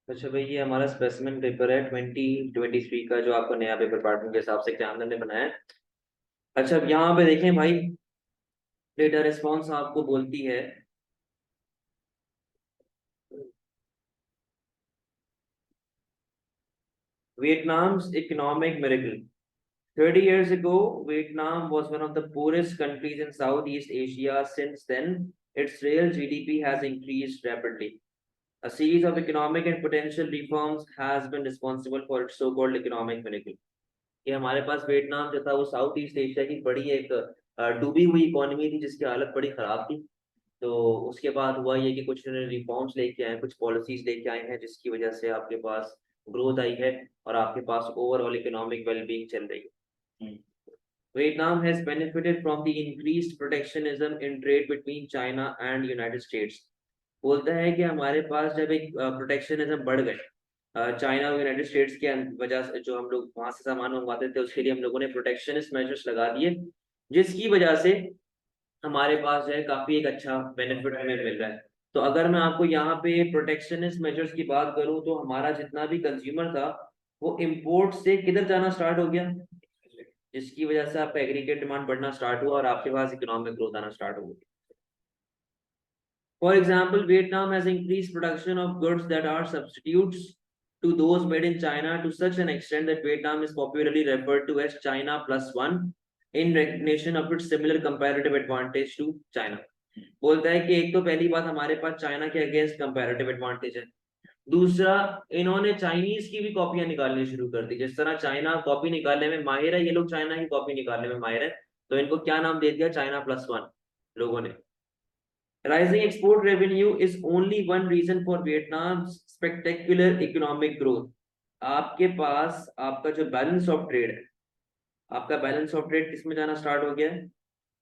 अच्छा भाई, ये हमारा स्पेसिमेन पेपर है 2023 का, जो आपको नया पेपर पैटर्न के हिसाब से एग्जामिनर ने बनाया है। अच्छा, अब यहाँ पे देखें भाई, डेटा रिस्पॉन्स आपको बोलती है वियतनाम्स economic miracle. 30 years ago, Vietnam was one of the poorest countries in Southeast Asia. Since then, its real GDP has increased rapidly. A series of economic and potential reforms has been responsible for its so-called economic miracle. कि हमारे पास Vietnam जो था वो south east Asia की बड़ी एक डूबी हुई इकोनॉमी थी, जिसकी हालत बड़ी खराब थी। तो उसके बाद हुआ ये कि कुछ रिफॉर्म्स लेके आए, कुछ पॉलिसीज लेके आए हैं, जिसकी वजह से आपके पास ग्रोथ आई है और आपके पास ओवरऑल इकोनॉमिक वेलबींग चल रही है। Vietnam has benefited from the increased protectionism in trade between China and United States. बोलता है कि हमारे पास जब एक प्रोटेक्शनिज्म बढ़ गए चाइना और यूनाइटेड स्टेट्स के वजह से, जो हम लोग वहां से सामान मंगवाते थे उसके लिए हम लोगों ने प्रोटेक्शनिस्ट मेजर्स लगा दिए, जिसकी वजह से हमारे पास जो है काफी एक अच्छा बेनिफिट हमें मिल रहा है। तो अगर मैं आपको यहाँ पे प्रोटेक्शनिस्ट मेजर्स की बात करूँ, तो हमारा जितना भी कंज्यूमर था वो इम्पोर्ट से किधर जाना स्टार्ट हो गया, जिसकी वजह से आपका एग्रीगेट डिमांड बढ़ना स्टार्ट हुआ और आपके पास इकोनॉमिक ग्रोथ आना स्टार्ट हो गई। For example, Vietnam has increased production of goods that are substitutes to those made in China to such an extent that Vietnam is popularly referred to as China plus one in recognition of its similar comparative advantage to China. बोलता है कि एक तो पहली बात, हमारे पास China के against comparative advantage है। दूसरा, इन्होंने चाइनीज की भी कॉपियां निकालनी शुरू कर दी। जिस तरह चाइना कॉपी निकालने में माहिर है, ये लोग चाइना की कॉपी निकालने में माहिर है। तो इनको क्या नाम दे दिया, चाइना प्लस वन लोगों ने। Rising export revenue is only one reason for Vietnam's spectacular economic growth. आपके पास आपका जो बैलेंस ऑफ ट्रेड है, आपका बैलेंस ऑफ ट्रेड किस में जाना स्टार्ट हो गया है,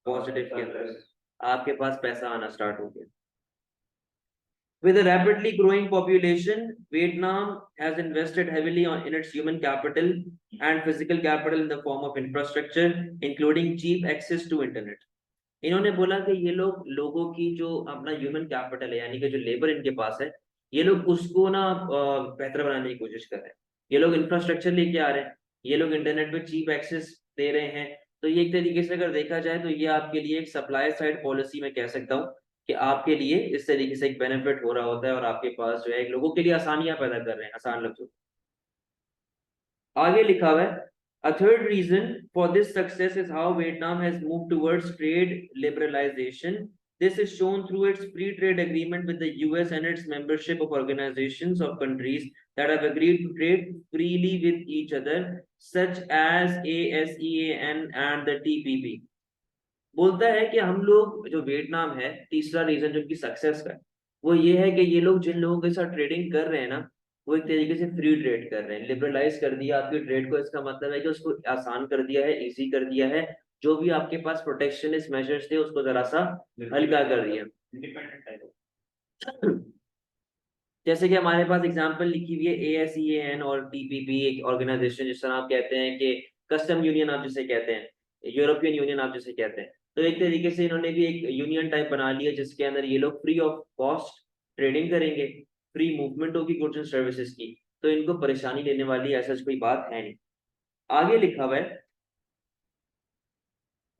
पॉजिटिव के अंदर। आपके पास पैसा आना स्टार्ट हो गया। With a rapidly growing population, Vietnam has invested heavily in its human capital and physical capital in the form of infrastructure, including cheap access to internet. इन्होंने बोला कि ये लोग लोगों की जो अपना ह्यूमन कैपिटल है, यानी कि जो लेबर इनके पास है, ये लोग उसको ना बेहतर बनाने की कोशिश कर रहे हैं। ये लोग इंफ्रास्ट्रक्चर लेके आ रहे हैं, ये लोग इंटरनेट पे चीप एक्सेस दे रहे हैं। तो ये एक तरीके से अगर देखा जाए तो ये आपके लिए एक सप्लाई साइड पॉलिसी में कह सकता हूँ कि आपके लिए इस तरीके से एक बेनिफिट हो रहा होता है, और आपके पास जो है लोगों के लिए आसानियां पैदा कर रहे हैं, आसान लफ्जों। आगे लिखा हुआ है, A third reason for this success is how Vietnam has moved towards trade liberalization. This is shown through its free trade agreement with the US and its membership of organizations of countries that have agreed to trade freely with each other, such as ASEAN and the TPP. बोलता है कि हम लोग जो Vietnam है, तीसरा reason जो उनकी सक्सेस का है, वो ये है कि ये लोग जिन लोगों के साथ ट्रेडिंग कर रहे हैं ना, वो एक तरीके से फ्री ट्रेड कर रहे हैं, लिबरलाइज कर दिया आपकी ट्रेड को। इसका मतलब है कि उसको आसान कर दिया है, इजी कर दिया है। जो भी आपके पास प्रोटेक्शनिस्ट मेजर्स थे उसको जरा सा हल्का कर दिया। जैसे कि हमारे पास एग्जांपल लिखी हुई है ASEAN और TPP, एक ऑर्गेनाइजेशन, जिस तरह आप कहते हैं कि कस्टम यूनियन आप जिसे कहते हैं, यूरोपियन यूनियन आप जिसे कहते हैं। तो एक तरीके से इन्होंने भी एक यूनियन टाइप बना लिया, जिसके अंदर ये लोग फ्री ऑफ कॉस्ट ट्रेडिंग करेंगे, फ्री मूवमेंट होगी गुड्स एंड सर्विसेज की। तो इनको परेशानी लेने वाली ऐसा कोई बात है नहीं। आगे लिखा हुआ है,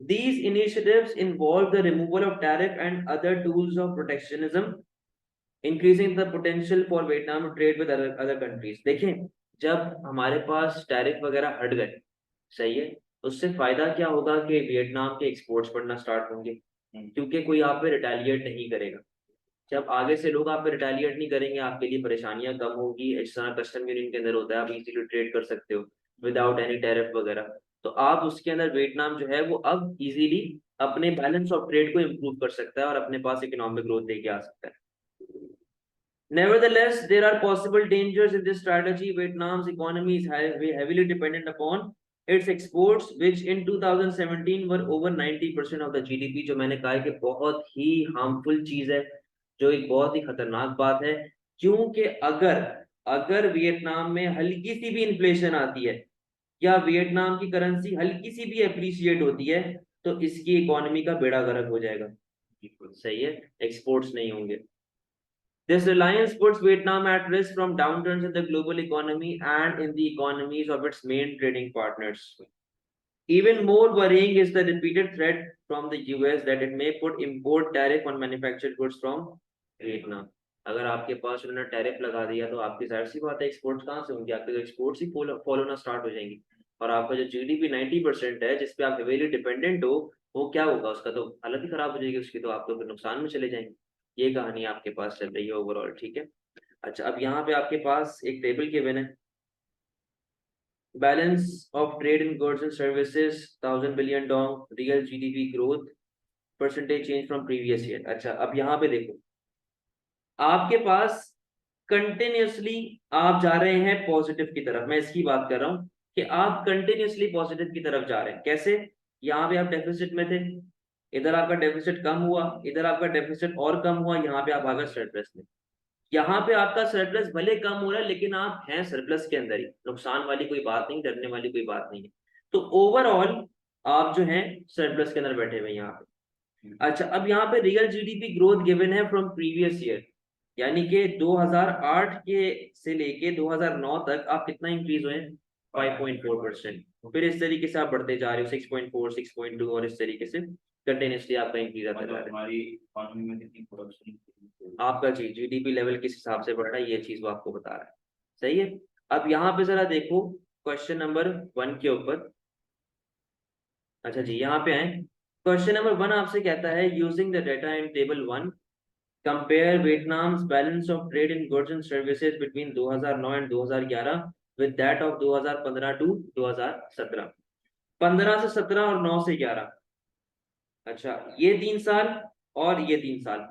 These initiatives involve the removal of tariff and other tools of protectionism, increasing the potential for Vietnam to trade with other countries। देखें, जब हमारे पास टैरिफ वगैरह हट गए, सही है, उससे फायदा क्या होगा कि वियतनाम के एक्सपोर्ट्स बढ़ना स्टार्ट होंगे, क्योंकि कोई आप पे रिटेलिएट नहीं करेगा। जब आगे से लोग आप पे रिटेलिएट नहीं करेंगे, आपके लिए परेशानियां कम होगी। इस तरह कस्टम यूनियन के अंदर होता है, आप इजीली ट्रेड कर सकते हो विदाउट एनी टैरिफ वगैरह। तो आप उसके अंदर वियतनाम जो है वो अब इजीली अपने बैलेंस ऑफ ट्रेड को इम्प्रूव कर सकता है और अपने पास इकोनॉमिक ग्रोथ लेके आ सकता है। Nevertheless, there are possible dangers in this strategy. Vietnam's economy is heavily dependent upon its exports, which in 2017 were over 90% of the GDP। जो मैंने कहा है कि बहुत ही हार्मफुल चीज है, जो एक बहुत ही खतरनाक बात है। क्योंकि अगर अगर वियतनाम में हल्की सी भी इन्फ्लेशन आती है, या वियतनाम की करेंसी हल्की सी भी अप्रिशिएट होती है, तो इसकी इकोनॉमी का बेड़ा गर्क हो जाएगा। सही है, एक्सपोर्ट्स नहीं होंगे। This reliance puts Vietnam at risk from downturns in the global economy and in the economies of its main trading partners. Even more worrying is the repeated threat from the US that it may put import tariff on manufactured goods from Vietnam. अगर आपके पास उन्होंने tariff लगा दिया तो आपकी जाहिर सी बात है एक्सपोर्ट कहाँ से होंगे, आपके एक्सपोर्ट्स ही फॉलो होना स्टार्ट हो जाएंगी और आपका जो जीडीपी 90% है जिसपे आप हेवीली डिपेंडेंट हो वो क्या होगा, उसका तो हालत ही खराब हो जाएगी उसकी, तो आप तो फिर नुकसान में चले जाएंगे। ये कहानी आपके पास चल रही है ओवरऑल, ठीक है। अच्छा, अब यहाँ पे आपके पास एक टेबल गिवन है, balance of trade in goods and services 1000 billion dollar, real GDP growth, percentage change from previous year. अच्छा, अब यहाँ पे देखो आपके पास कंटिन्यूसली आप जा रहे हैं पॉजिटिव की तरफ, मैं इसकी बात कर रहा हूं कि आप कंटिन्यूसली पॉजिटिव की तरफ जा रहे हैं। कैसे? यहाँ पे आप डेफिसिट में थे, इधर आपका डेफिसिट कम हुआ, इधर आपका डेफिसिट और कम हुआ, यहाँ पे आप आ गए सरप्लस में। यहाँ पे आपका सरप्लस भले कम हो रहा है लेकिन आप हैं सरप्लस के अंदर ही, नुकसान वाली कोई बात नहीं, डरने वाली कोई बात नहीं है। तो ओवरऑल आप जो है सरप्लस के अंदर बैठे हुए यहाँ पे। अच्छा, अब यहाँ पे रियल जीडीपी ग्रोथ गिवन है फ्रॉम प्रीवियस ईयर, यानी कि 2008 के से लेके 2009 तक आप कितना इंक्रीज हुए? 5.4%। फिर इस तरीके से आप बढ़ते जा रहे हो 6.4, 6.2 और इस तरीके से कंटिन्यूसली आपका इंक्रीज आता जा रहा है। आपका जी जीडीपी लेवल किस हिसाब से बढ़ रहा है ये चीज वो आपको बता रहा है, सही है। अब यहाँ पे जरा देखो क्वेश्चन नंबर 1 के ऊपर। अच्छा जी, यहाँ पे आए, क्वेश्चन नंबर 1 आपसे कहता है using the data in table 1 compare Vietnam's balance of trade in goods and services between 2009 and 2011 with that of 2015 to 2017। 15 से 17 और 9 से 11। अच्छा, ये 3 साल और ये 3 साल,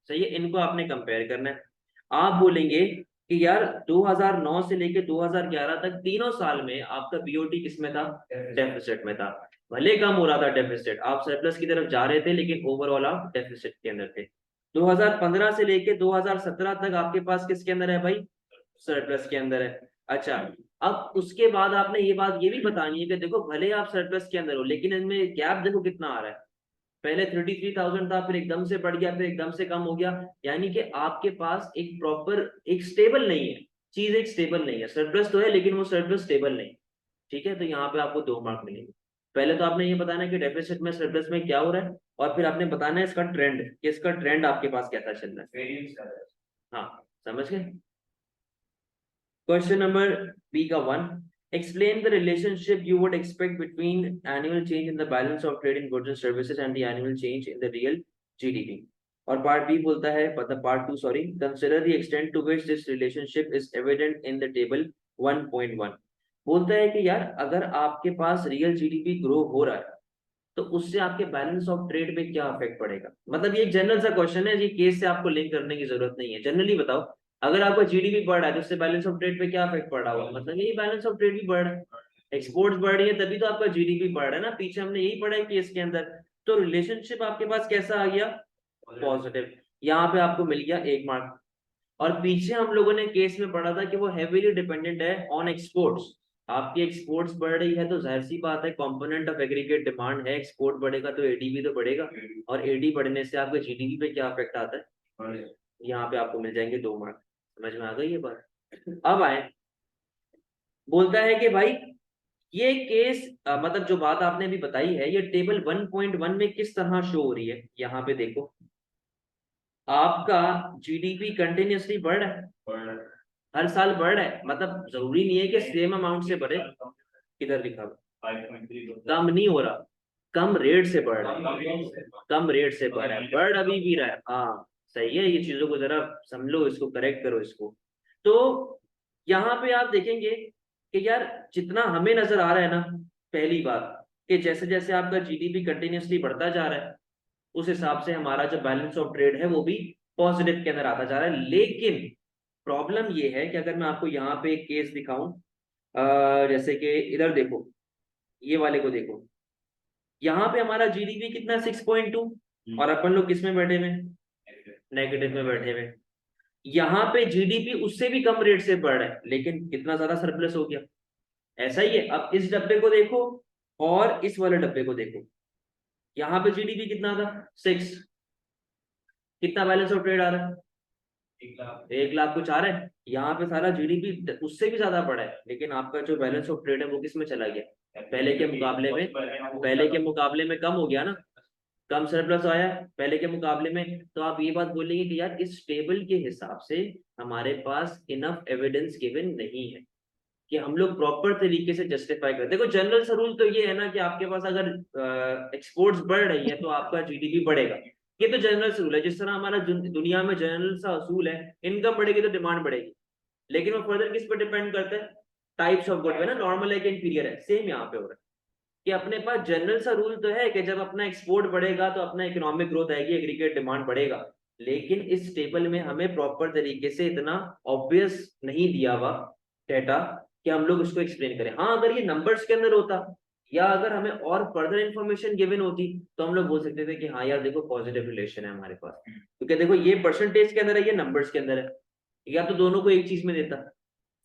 सही है, इनको आपने कंपेयर करना है। आप बोलेंगे कि यार 2009 से लेके 2011 तक तीनों साल में आपका बीओटी किस में था? डेफिसिट में था। भले कम हो रहा था डेफिसिट, आप सरप्लस की तरफ जा रहे थे लेकिन ओवरऑल आप डेफिसिट के अंदर थे। 2015 से लेके 2017 तक आपके पास किसके अंदर है भाई? सरप्लस के अंदर है। अच्छा, अब उसके बाद आपने ये बात ये भी बतानी है कि देखो भले आप सरप्लस के अंदर हो लेकिन इनमें गैप देखो कितना आ रहा है, पहले 33,000 था, फिर एकदम से बढ़ गया, फिर एकदम से कम हो गया, यानी कि आपके पास एक प्रॉपर एक स्टेबल नहीं है चीज, एक स्टेबल नहीं है। सरप्लस तो है लेकिन वो सरप्लस स्टेबल नहीं, ठीक है। तो यहाँ पे आपको 2 मार्क मिलेंगे। पहले तो आपने ये बताना है कि डेफिसिट में सरप्लस में क्या हो रहा है, और फिर आपने बताना है इसका ट्रेंड, कि इसका ट्रेंड आपके पास कैसा चल रहा है। हाँ, समझ गए। Question number B का 1, explain the relationship you would expect between annual change in the balance of trade in goods and services and the annual change in the real GDP. और part B बोलता है, मतलब part 2 sorry, consider the extent to which this relationship is evident in the table 1.1। बोलता है कि यार अगर आपके पास रियल जीडीपी ग्रो हो रहा है तो उससे आपके बैलेंस ऑफ ट्रेड पे क्या इफेक्ट पड़ेगा। मतलब ये एक जनरल सा क्वेश्चन है, ये केस से आपको लिंक करने की जरूरत नहीं है, जनरली बताओ अगर आपका जीडीपी बढ़ रहा है तो उससे बैलेंस ऑफ ट्रेड पे क्या इफेक्ट पड़ रहा होगा, मतलब यही बैलेंस ऑफ ट्रेड भी बढ़ रहा है, एक्सपोर्ट्स बढ़ रही है तभी तो आपका जीडीपी बढ़ रहा है ना, पीछे हमने यही पढ़ा है केस के अंदर। तो रिलेशनशिप आपके पास कैसा आ गया? पॉजिटिव। यहाँ पे आपको मिल गया 1 मार्क। और पीछे हम लोगों ने केस में पढ़ा था कि वो हेवीली डिपेंडेंट है ऑन एक्सपोर्ट्स। आपकी एक्सपोर्ट्स बढ़ रही है तो जाहिर सी बात है कंपोनेंट ऑफ एग्रीगेट डिमांड है, एक्सपोर्ट बढ़ेगा तो एडी भी तो बढ़ेगा, और एडी बढ़ने से आपके जीडीपी पे क्या इफेक्ट आता है, यहाँ पे आपको मिल जाएंगे 2 मार्क। समझ में आ गई ये बात। अब आए, बोलता है कि भाई ये केस मतलब जो बात आपने अभी बताई है ये टेबल 1.1 में किस तरह शो हो रही है। यहाँ पे देखो आपका जीडीपी कंटिन्यूसली बढ़ रहा है, हर साल बढ़ रहा है, मतलब जरूरी नहीं है कि सेम अमाउंट से बढ़े। किधर लिखा हुआ? कम नहीं हो रहा, कम रेट से बढ़ रहा है, कम रेट से बढ़ रहा है, बढ़ अभी भी रहा है। हाँ सही है, ये चीजों को जरा समझो, इसको करेक्ट करो इसको। तो यहाँ पे आप देखेंगे कि यार जितना हमें नजर आ रहा है ना, पहली बात कि जैसे जैसे आपका जीडीपी कंटिन्यूसली बढ़ता जा रहा है उस हिसाब से हमारा जो बैलेंस ऑफ ट्रेड है वो भी पॉजिटिव के अंदर आता जा रहा है। लेकिन प्रॉब्लम ये है कि अगर मैं आपको यहाँ पे एक केस दिखाऊं, जैसे कि इधर देखो, ये वाले को देखो, यहाँ पे हमारा जीडीपी कितना 6.2 और अपन लोग किस में बैठे हुए? नेगेटिव में बैठे हुए। यहाँ पे जीडीपी उससे भी कम रेट से बढ़ रहा है लेकिन कितना ज्यादा सरप्लस हो गया। ऐसा ही है, अब इस डब्बे को देखो और इस वाले डब्बे को देखो, यहाँ पे जीडीपी कितना था 6, कितना बैलेंस ऑफ ट्रेड आ रहा है 1 लाख कुछ आ रहा है, यहाँ पे सारा जीडीपी उससे भी ज्यादा बढ़ा है, लेकिन आपका जो बैलेंस ऑफ ट्रेड है वो किस में चला गया, पहले के मुकाबले में कम हो गया ना, कम सरप्लस आया पहले के मुकाबले में। तो आप ये बात बोलेंगे कि यार इस टेबल के हिसाब से हमारे पास इनफ एविडेंस गिवन नहीं है कि हम लोग प्रॉपर तरीके से जस्टिफाई करें। देखो जनरल सा रूल तो ये है ना कि आपके पास अगर एक्सपोर्ट्स बढ़ रही है तो आपका जीडीपी बढ़ेगा, ये तो जनरल सा रूल है। जिस तरह हमारा दुनिया में जनरल सा असूल है, इनकम बढ़ेगी तो डिमांड बढ़ेगी, लेकिन वो फर्दर किस पर डिपेंड करता है, टाइप्स ऑफ गुड है ना, नॉर्मल है कि इंफीरियर है, सेम यहाँ पे हो रहा है कि अपने पास जनरल सा रूल तो है कि जब अपना एक्सपोर्ट बढ़ेगा तो अपना इकोनॉमिक ग्रोथ आएगी, एग्रीगेट डिमांड बढ़ेगा, लेकिन इस टेबल में हमें प्रॉपर तरीके से इतना ऑब्वियस नहीं दिया हुआ डेटा कि हम लोग उसको एक्सप्लेन करें। हाँ अगर ये नंबर्स के अंदर होता या अगर हमें और फर्दर इंफॉर्मेशन गिवन होती तो हम लोग बोल सकते थे कि हाँ यार देखो पॉजिटिव रिलेशन है हमारे पास, क्योंकि देखो ये परसेंटेज के अंदर है, ये नंबर्स के अंदर है, या तो दोनों को एक चीज में देता,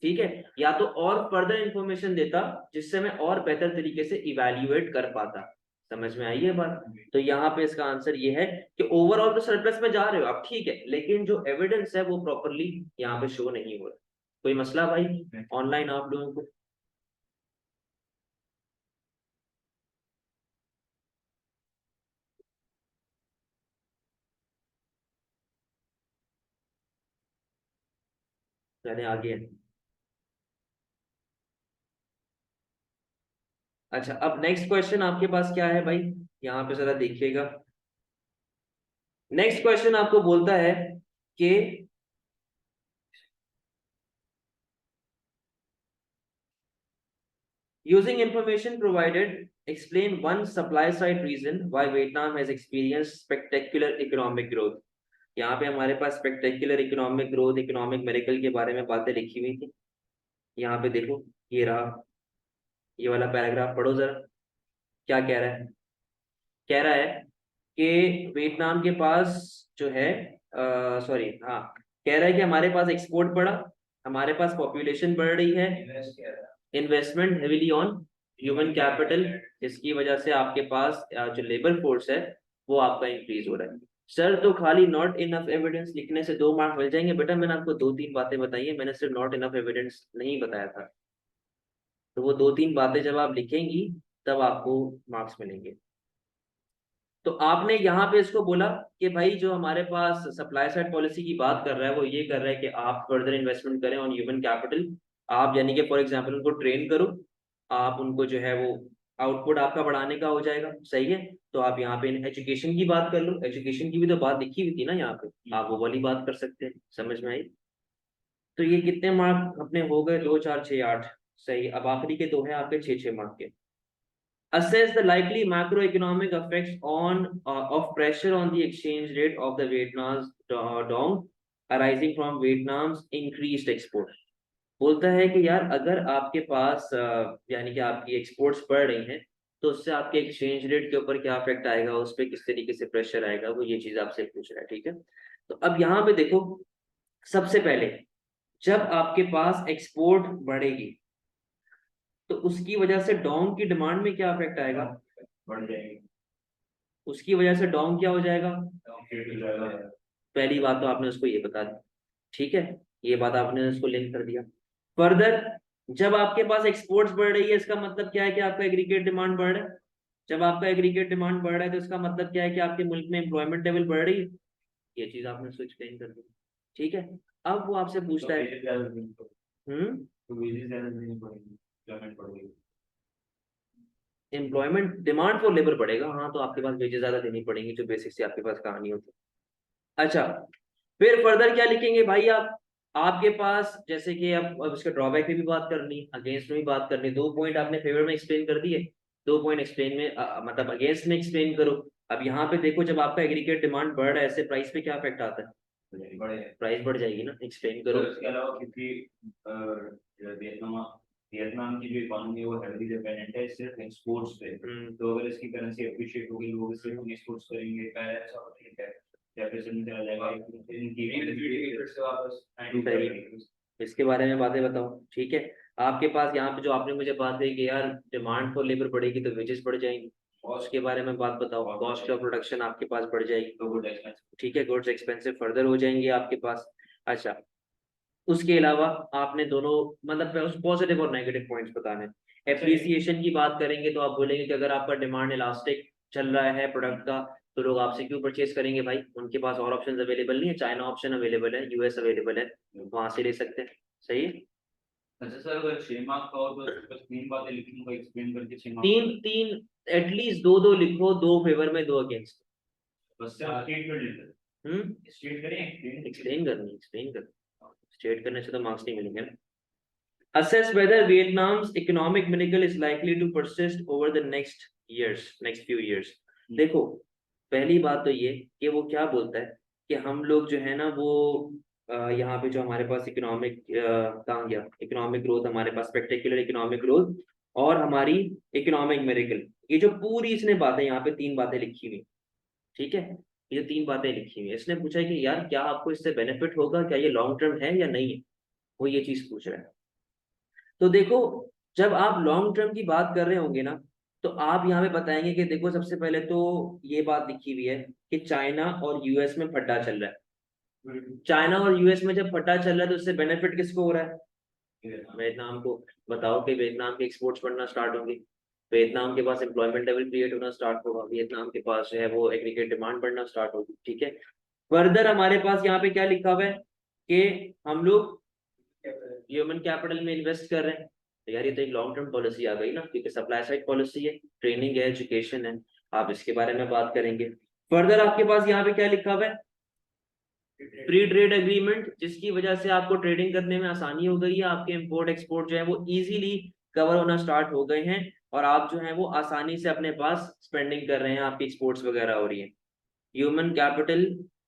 ठीक है, या तो और फर्दर इंफॉर्मेशन देता जिससे मैं और बेहतर तरीके से इवेल्युएट कर पाता। समझ में आई है बात? तो यहाँ पे इसका आंसर ये है कि ओवरऑल तो सरप्लस में जा रहे हो आप, ठीक है, लेकिन जो एविडेंस है वो प्रॉपरली यहाँ पे शो नहीं हो रहा। कोई मसला भाई ऑनलाइन आप लोगों को? यानी आगे है। अच्छा अब नेक्स्ट क्वेश्चन आपके पास क्या है भाई, यहाँ पे जरा देखिएगा। नेक्स्ट क्वेश्चन आपको बोलता है कि using information provided, explain one supply side reason why Vietnam has experienced spectacular economic growth। यहाँ पे हमारे पास spectacular economic growth, economic miracle के बारे में बातें लिखी हुई थी। यहाँ पे देखो ये रहा, ये वाला पैराग्राफ पढ़ो जरा, क्या कह रहा है? कह रहा है कि वियतनाम के पास जो है, सॉरी हाँ, कह रहा है कि हमारे पास एक्सपोर्ट बढ़ा, हमारे पास पॉपुलेशन बढ़ रही है, investment heavily on human capital, जिसकी वजह से आपके पास जो लेबर फोर्स है वो आपका इंक्रीज हो रहा है। सर तो खाली नॉट इनफ एविडेंस लिखने से 2 मार्क मिल जाएंगे? बेटा मैंने आपको 2-3 बातें बताई है, मैंने सिर्फ नॉट इनफ एविडेंस नहीं बताया था। तो वो 2-3 बातें जब आप लिखेंगी तब आपको मार्क्स मिलेंगे। तो आपने यहाँ पे इसको बोला कि भाई जो हमारे पास सप्लाई साइड पॉलिसी की बात कर रहा है वो ये कर रहा है कि आप फर्दर इन्वेस्टमेंट करें ऑन ह्यूमन कैपिटल। आप यानी कि फॉर एग्जांपल उनको ट्रेन करो, आप उनको जो है वो आउटपुट आपका बढ़ाने का हो जाएगा, सही है। तो आप यहाँ पे एजुकेशन की बात कर लो, एजुकेशन की भी तो बात लिखी हुई थी ना यहाँ पे, आप वो वाली बात कर सकते हैं। समझ में आई? तो ये कितने मार्क अपने हो गए? 2, 4, 6, 8। सही, अब आखिरी के दो हैं आपके 6-6 मार्क के। Assess the likely macroeconomic effects on of pressure on the exchange rate of the Vietnam's dong arising from Vietnam's increased export। बोलता है कि यार अगर आपके पास यानी कि आपकी एक्सपोर्ट्स बढ़ रही हैं तो उससे आपके एक्सचेंज रेट के ऊपर क्या इफेक्ट आएगा, उस पर किस तरीके से प्रेशर आएगा, वो ये चीज आपसे पूछ रहा है, ठीक है। तो अब यहाँ पे देखो, सबसे पहले जब आपके पास एक्सपोर्ट बढ़ेगी तो उसकी वजह से डोंग की डिमांड में क्या इफेक्ट आएगा? बढ़ जाएगी। उसकी वजह से डोंग क्या हो जाएगा? पहली बात तो आपने उसको ये बता दी, ठीक है, ये बात आपने उसको लिंक कर दिया। फर्दर जब आपके पास एक्सपोर्ट्स बढ़ रही है इसका मतलब क्या है कि आपका एग्रीगेट डिमांड बढ़ रहा है। जब आपका एग्रीगेट डिमांड बढ़ रहा है तो इसका मतलब क्या है कि आपके मुल्क में एम्प्लॉयमेंट लेवल बढ़ रही है। ये चीज आपने उसको एक्सप्लेन कर दी, ठीक है। अब वो आपसे पूछता है, हम्म, एम्प्लॉयमेंट डिमांड फॉर लेबर बढ़ेगा, हाँ तो आपके पास वेजेस ज्यादा देनी पड़ेंगी, जो बेसिक से आपके पास कहानी होती है। अच्छा फिर फर्दर क्या लिखेंगे भाई आप? आपके पास जैसे कि अब इसके ड्रॉबैक पे भी बात करनी, अगेंस्ट में भी बात करनी, 2 पॉइंट आपने फेवर में एक्सप्लेन कर दिए, 2 पॉइंट एक्सप्लेन में मतलब अगेंस्ट में एक्सप्लेन करो। अब यहाँ पे देखो जब आपका एग्रीगेट डिमांड बढ़ रहा है ऐसे प्राइस पे क्या इफेक्ट आता है? प्राइस बढ़ जाएगी ना, एक्सप्लेन करो। इसके अलावा क्योंकि वियतनाम वियतनाम की जो इकोनॉमी है वो हेavily डिपेंडेंट है सिर्फ एक्सपोर्ट्स पे। तो अगर इसकी करेंसी अप्रिशिएट होगी लोग सिर्फ एक्सपोर्ट्स करेंगे, ऐसा ठीक है, चला जाएगा इसके बारे में बातें बताओ, ठीक है। आपके पास यहाँ पे जो आपने मुझे बात कही कि यार डिमांड फॉर लेबर बढ़ेगी तो वेजेस बढ़ जाएंगी, उसके बारे में बात बताओ। कॉस्ट ऑफ प्रोडक्शन आपके पास बढ़ जाएगी, ठीक है, गुड्स एक्सपेंसिव फर्दर हो जाएंगे आपके पास। अच्छा, उसके अलावा आपने दोनों मतलब पॉजिटिव और नेगेटिव पॉइंट्स बताने। एप्रिसिएशन की बात करेंगे तो आप बोलेंगे कि अगर आपका डिमांड इलास्टिक चल रहा है प्रोडक्ट का, तो लोग आपसे क्यों परचेज करेंगे भाई, उनके पास और ऑप्शन अवेलेबल नहीं है, चाइना ऑप्शन अवेलेबल है, यूएस अवेलेबल है, वहां से ले सकते हैं। सही है। अच्छा सर, अगर 6 मार्क का हो तो बस 3 बातें लिखूंगा एक्सप्लेन करके 6 मार्क। तीन तीन एटलीस्ट दो दो लिखो, दो फेवर में दो अगेंस्ट। बस सिर्फ स्टेटमेंट लिखो। स्टेट करें एक्सप्लेन करनी, एक्सप्लेन करनी, स्टेट करने से तो मार्क्स नहीं मिलेंगे ना। Assess whether Vietnam's economic miracle is likely to persist over the next few years. देखो, पहली बात तो ये कि वो क्या बोलता है कि हम लोग जो है ना वो यहाँ पे जो हमारे पास इकोनॉमिक कहाँ गया, इकोनॉमिक ग्रोथ, हमारे पास स्पेक्टेकुलर इकोनॉमिक ग्रोथ और हमारी इकोनॉमिक मिरेकल, ये जो पूरी इसने बातें यहाँ पे तीन बातें लिखी हुई, ठीक है, ये जो तीन बातें लिखी हुई इसने पूछा है कि यार क्या आपको इससे बेनिफिट होगा, क्या ये लॉन्ग टर्म है या नहीं है, वो ये चीज पूछ रहा है। तो देखो, जब आप लॉन्ग टर्म की बात कर रहे होंगे ना, तो आप यहाँ पे बताएंगे कि देखो सबसे पहले तो ये बात लिखी हुई है कि चाइना और यूएस में फट्टा चल रहा है। चाइना और यूएस में जब फट्टा चल रहा है तो उससे बेनिफिट किसको हो रहा है, वियतनाम को। बताओ कि वियतनाम के एक्सपोर्ट्स बढ़ना स्टार्ट होंगे, वियतनाम के पास एम्प्लॉयमेंट लेवल क्रिएट होना स्टार्ट होगा, वियतनाम के पास जो है वो एग्रीगेट डिमांड बढ़ना स्टार्ट होगी, ठीक है। फर्दर हमारे पास यहाँ पे क्या लिखा हुआ है कि हम लोग ह्यूमन कैपिटल में इन्वेस्ट कर रहे हैं, तो यार ये तो एक लॉन्ग टर्म पॉलिसी आ गई ना, क्योंकि सप्लाई साइड पॉलिसी है, ट्रेनिंग है, एजुकेशन है, आप इसके बारे में बात करेंगे। फर्दर आपके पास यहाँ पे क्या लिखा हुआ है, फ्री ट्रेड एग्रीमेंट, जिसकी वजह से आपको ट्रेडिंग करने में आसानी हो गई है, आपके इंपोर्ट एक्सपोर्ट जो है वो इजीली कवर होना स्टार्ट हो गए हैं, और आप जो है वो आसानी से अपने पास स्पेंडिंग कर रहे हैं, आपकी एक्सपोर्ट्स वगैरह हो रही है। ह्यूमन कैपिटल,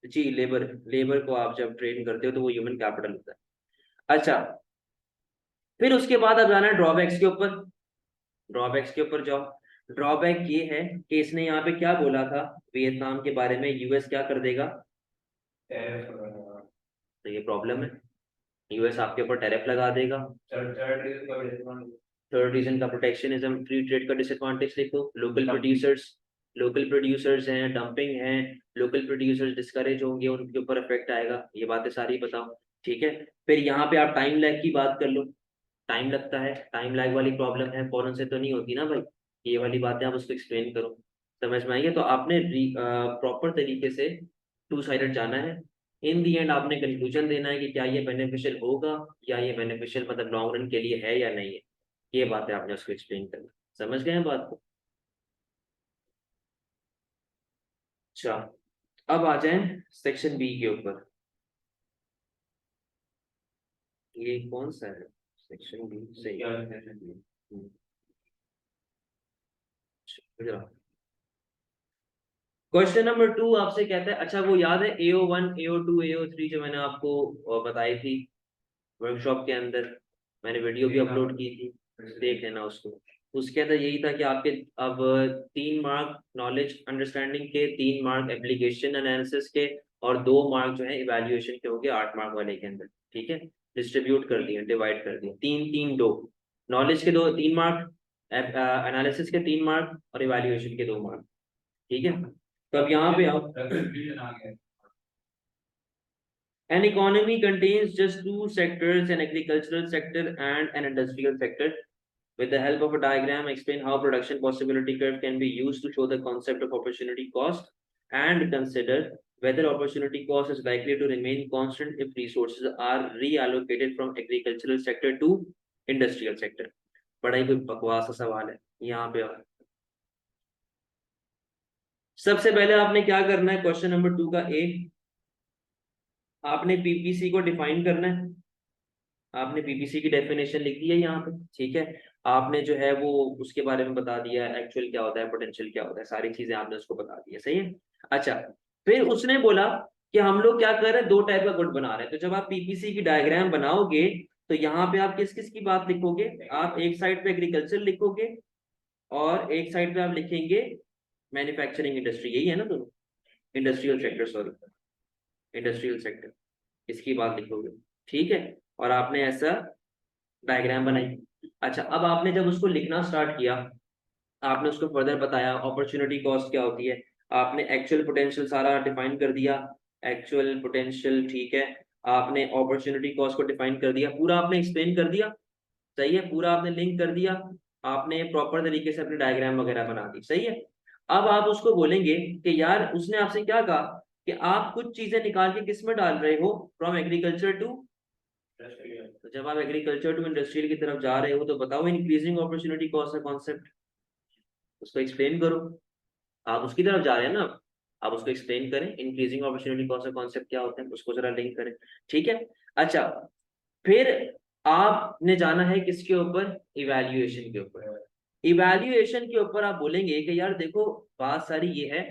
जी लेबर, लेबर को आप जब ट्रेन करते हो तो वो ह्यूमन कैपिटल होता है। अच्छा, फिर उसके बाद अब जाना है ड्रॉबैक्स के ऊपर, ड्रॉबैक्स के ऊपर जाओ। ड्रॉबैक ये है कि इसने यहाँ पे क्या बोला था वियतनाम के बारे में, यूएस क्या कर देगा, तो ये प्रॉब्लम है, यूएस आपके ऊपर टैरिफ लगा देगा। थर्ड रीजन का प्रोटेक्शनिज्म, फ्री ट्रेड का डिसएडवांटेज देखो, लोकल प्रोड्यूसर्स हैं, डंपिंग है, लोकल प्रोड्यूसर्स डिस्करेज होंगे, उनके ऊपर इफेक्ट आएगा, ये बातें सारी बताओ, ठीक है। फिर यहाँ पे आप टाइम लैग की बात कर लो, टाइम लगता है, टाइम लैग वाली प्रॉब्लम है, फौरन से तो नहीं होती ना भाई, ये वाली बातें आप उसको एक्सप्लेन करो, समझ में आई है। तो आपने प्रॉपर तरीके से टू साइडेड जाना है, इन दी एंड आपने कंक्लूजन देना है कि क्या ये बेनिफिशियल होगा, या ये बेनिफिशियल मतलब लॉन्ग रन के लिए है या नहीं है, ये बातें आपने उसको एक्सप्लेन करना, समझ गए हैं बात को। अच्छा, अब आ जाए सेक्शन बी के ऊपर, ये कौन सा है सेक्शन बी, सही है। क्वेश्चन नंबर 2 आपसे कहता है, अच्छा वो याद है AO1 AO2 AO3 जो मैंने आपको बताई थी वर्कशॉप के अंदर, मैंने वीडियो भी अपलोड की थी, देख लेना उसको। उसके अंदर यही था कि आपके अब 3 मार्क नॉलेज अंडरस्टैंडिंग के, 3 मार्क एप्लीकेशन एनालिसिस के, और 2 मार्क जो है इवैल्यूएशन के हो गए 8 मार्क वाले के अंदर, ठीक है। डिस्ट्रीब्यूट कर दिए, डिवाइड कर दिए, 3 3 2, नॉलेज के दो 3 मार्क, एनालिसिस के 3 मार्क और इवैल्यूएशन के 2 मार्क, ठीक है। तो अब यहाँ पे आओ, an economy contains just two sectors, an agricultural sector and an industrial sector. With the help of a diagram, explain how production possibility curve can be used to show the concept of opportunity cost, and consider whether opportunity cost is likely to remain constant if resources are reallocated from agricultural sector to industrial sector. बड़ा ही कोई बकवास सा सवाल है, यहाँ पे आओ। सबसे पहले आपने क्या करना है, क्वेश्चन नंबर 2 का ए, आपने पीपीसी को डिफाइन करना है, आपने पीपीसी की डेफिनेशन लिख दी है यहाँ पे, ठीक है। आपने जो है वो उसके बारे में बता दिया, एक्चुअल क्या होता है, पोटेंशियल क्या होता है, सारी चीजें आपने उसको बता दी है, सही है। अच्छा, फिर उसने बोला कि हम लोग क्या कर रहे हैं, 2 टाइप का गुड बना रहे हैं, तो जब आप पीपीसी की डायग्राम बनाओगे तो यहाँ पे आप किस किस की बात लिखोगे, आप एक साइड पे एग्रीकल्चर लिखोगे और एक साइड पे आप लिखेंगे मैन्युफैक्चरिंग इंडस्ट्री, यही है ना दोनों, industrial sector, sorry industrial sector, इसकी बात लिखोगे, ठीक है। और आपने ऐसा डायग्राम बनाई। अच्छा, अब आपने जब उसको लिखना स्टार्ट किया, आपने उसको फर्दर बताया अपॉर्चुनिटी कॉस्ट क्या होती है, आपने एक्चुअल पोटेंशियल सारा डिफाइन कर दिया, एक्चुअल पोटेंशियल, ठीक है। आपने अपॉर्चुनिटी कॉस्ट को डिफाइन कर दिया, पूरा आपने एक्सप्लेन कर दिया, सही है, पूरा आपने लिंक कर दिया, आपने प्रॉपर तरीके से अपनी डायग्राम वगैरह बना दी, सही है। अब आप उसको बोलेंगे कि यार उसने आपसे क्या कहा कि आप कुछ चीजें निकाल के किस में डाल रहे हो, फ्रॉम एग्रीकल्चर टू, तो जब आप एग्रीकल्चर टू इंडस्ट्रियल की तरफ जा रहे हो तो बताओ इंक्रीजिंग अपॉर्चुनिटी कॉस्ट का कॉन्सेप्ट, उसको एक्सप्लेन करो। आप उसकी तरफ जा रहे हैं ना, आप उसको एक्सप्लेन करें, इंक्रीजिंग अपॉर्चुनिटी कॉस्ट का कॉन्सेप्ट क्या होता है, उसको जरा लिंक करें, ठीक है। अच्छा, फिर आपने जाना है किसके ऊपर, इवैल्यूएशन के ऊपर। इवैल्यूएशन के ऊपर आप बोलेंगे कि यार देखो बात सारी ये है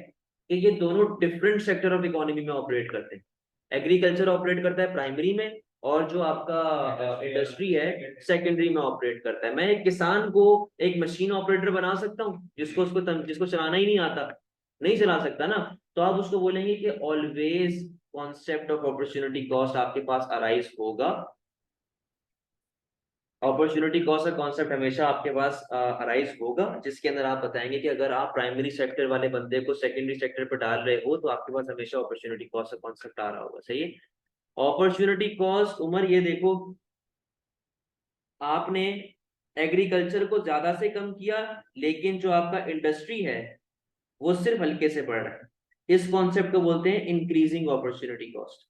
कि ये दोनों डिफरेंट सेक्टर ऑफ इकोनॉमी में ऑपरेट करते हैं। एग्रीकल्चर ऑपरेट करता है प्राइमरी में, और जो आपका इंडस्ट्री है सेकेंडरी में ऑपरेट करता है। मैं एक किसान को एक मशीन ऑपरेटर बना सकता हूँ, जिसको चलाना ही नहीं आता, नहीं चला सकता ना। तो आप उसको बोलेंगे कि always concept of opportunity cost आपके पास अराइज होगा, अपॉर्चुनिटी कॉस्ट का कॉन्सेप्ट हमेशा आपके पास अराइज होगा, जिसके अंदर आप बताएंगे कि अगर आप प्राइमरी सेक्टर वाले बंदे को सेकेंडरी सेक्टर पर डाल रहे हो तो आपके पास हमेशा अपॉर्चुनिटी कॉस्ट का कॉन्सेप्ट आ रहा होगा, सही है। अपॉर्चुनिटी कॉस्ट, उमर ये देखो, आपने एग्रीकल्चर को ज्यादा से कम किया, लेकिन जो आपका इंडस्ट्री है वो सिर्फ हल्के से बढ़ रहा है। इस कॉन्सेप्ट को बोलते हैं increasing opportunity cost.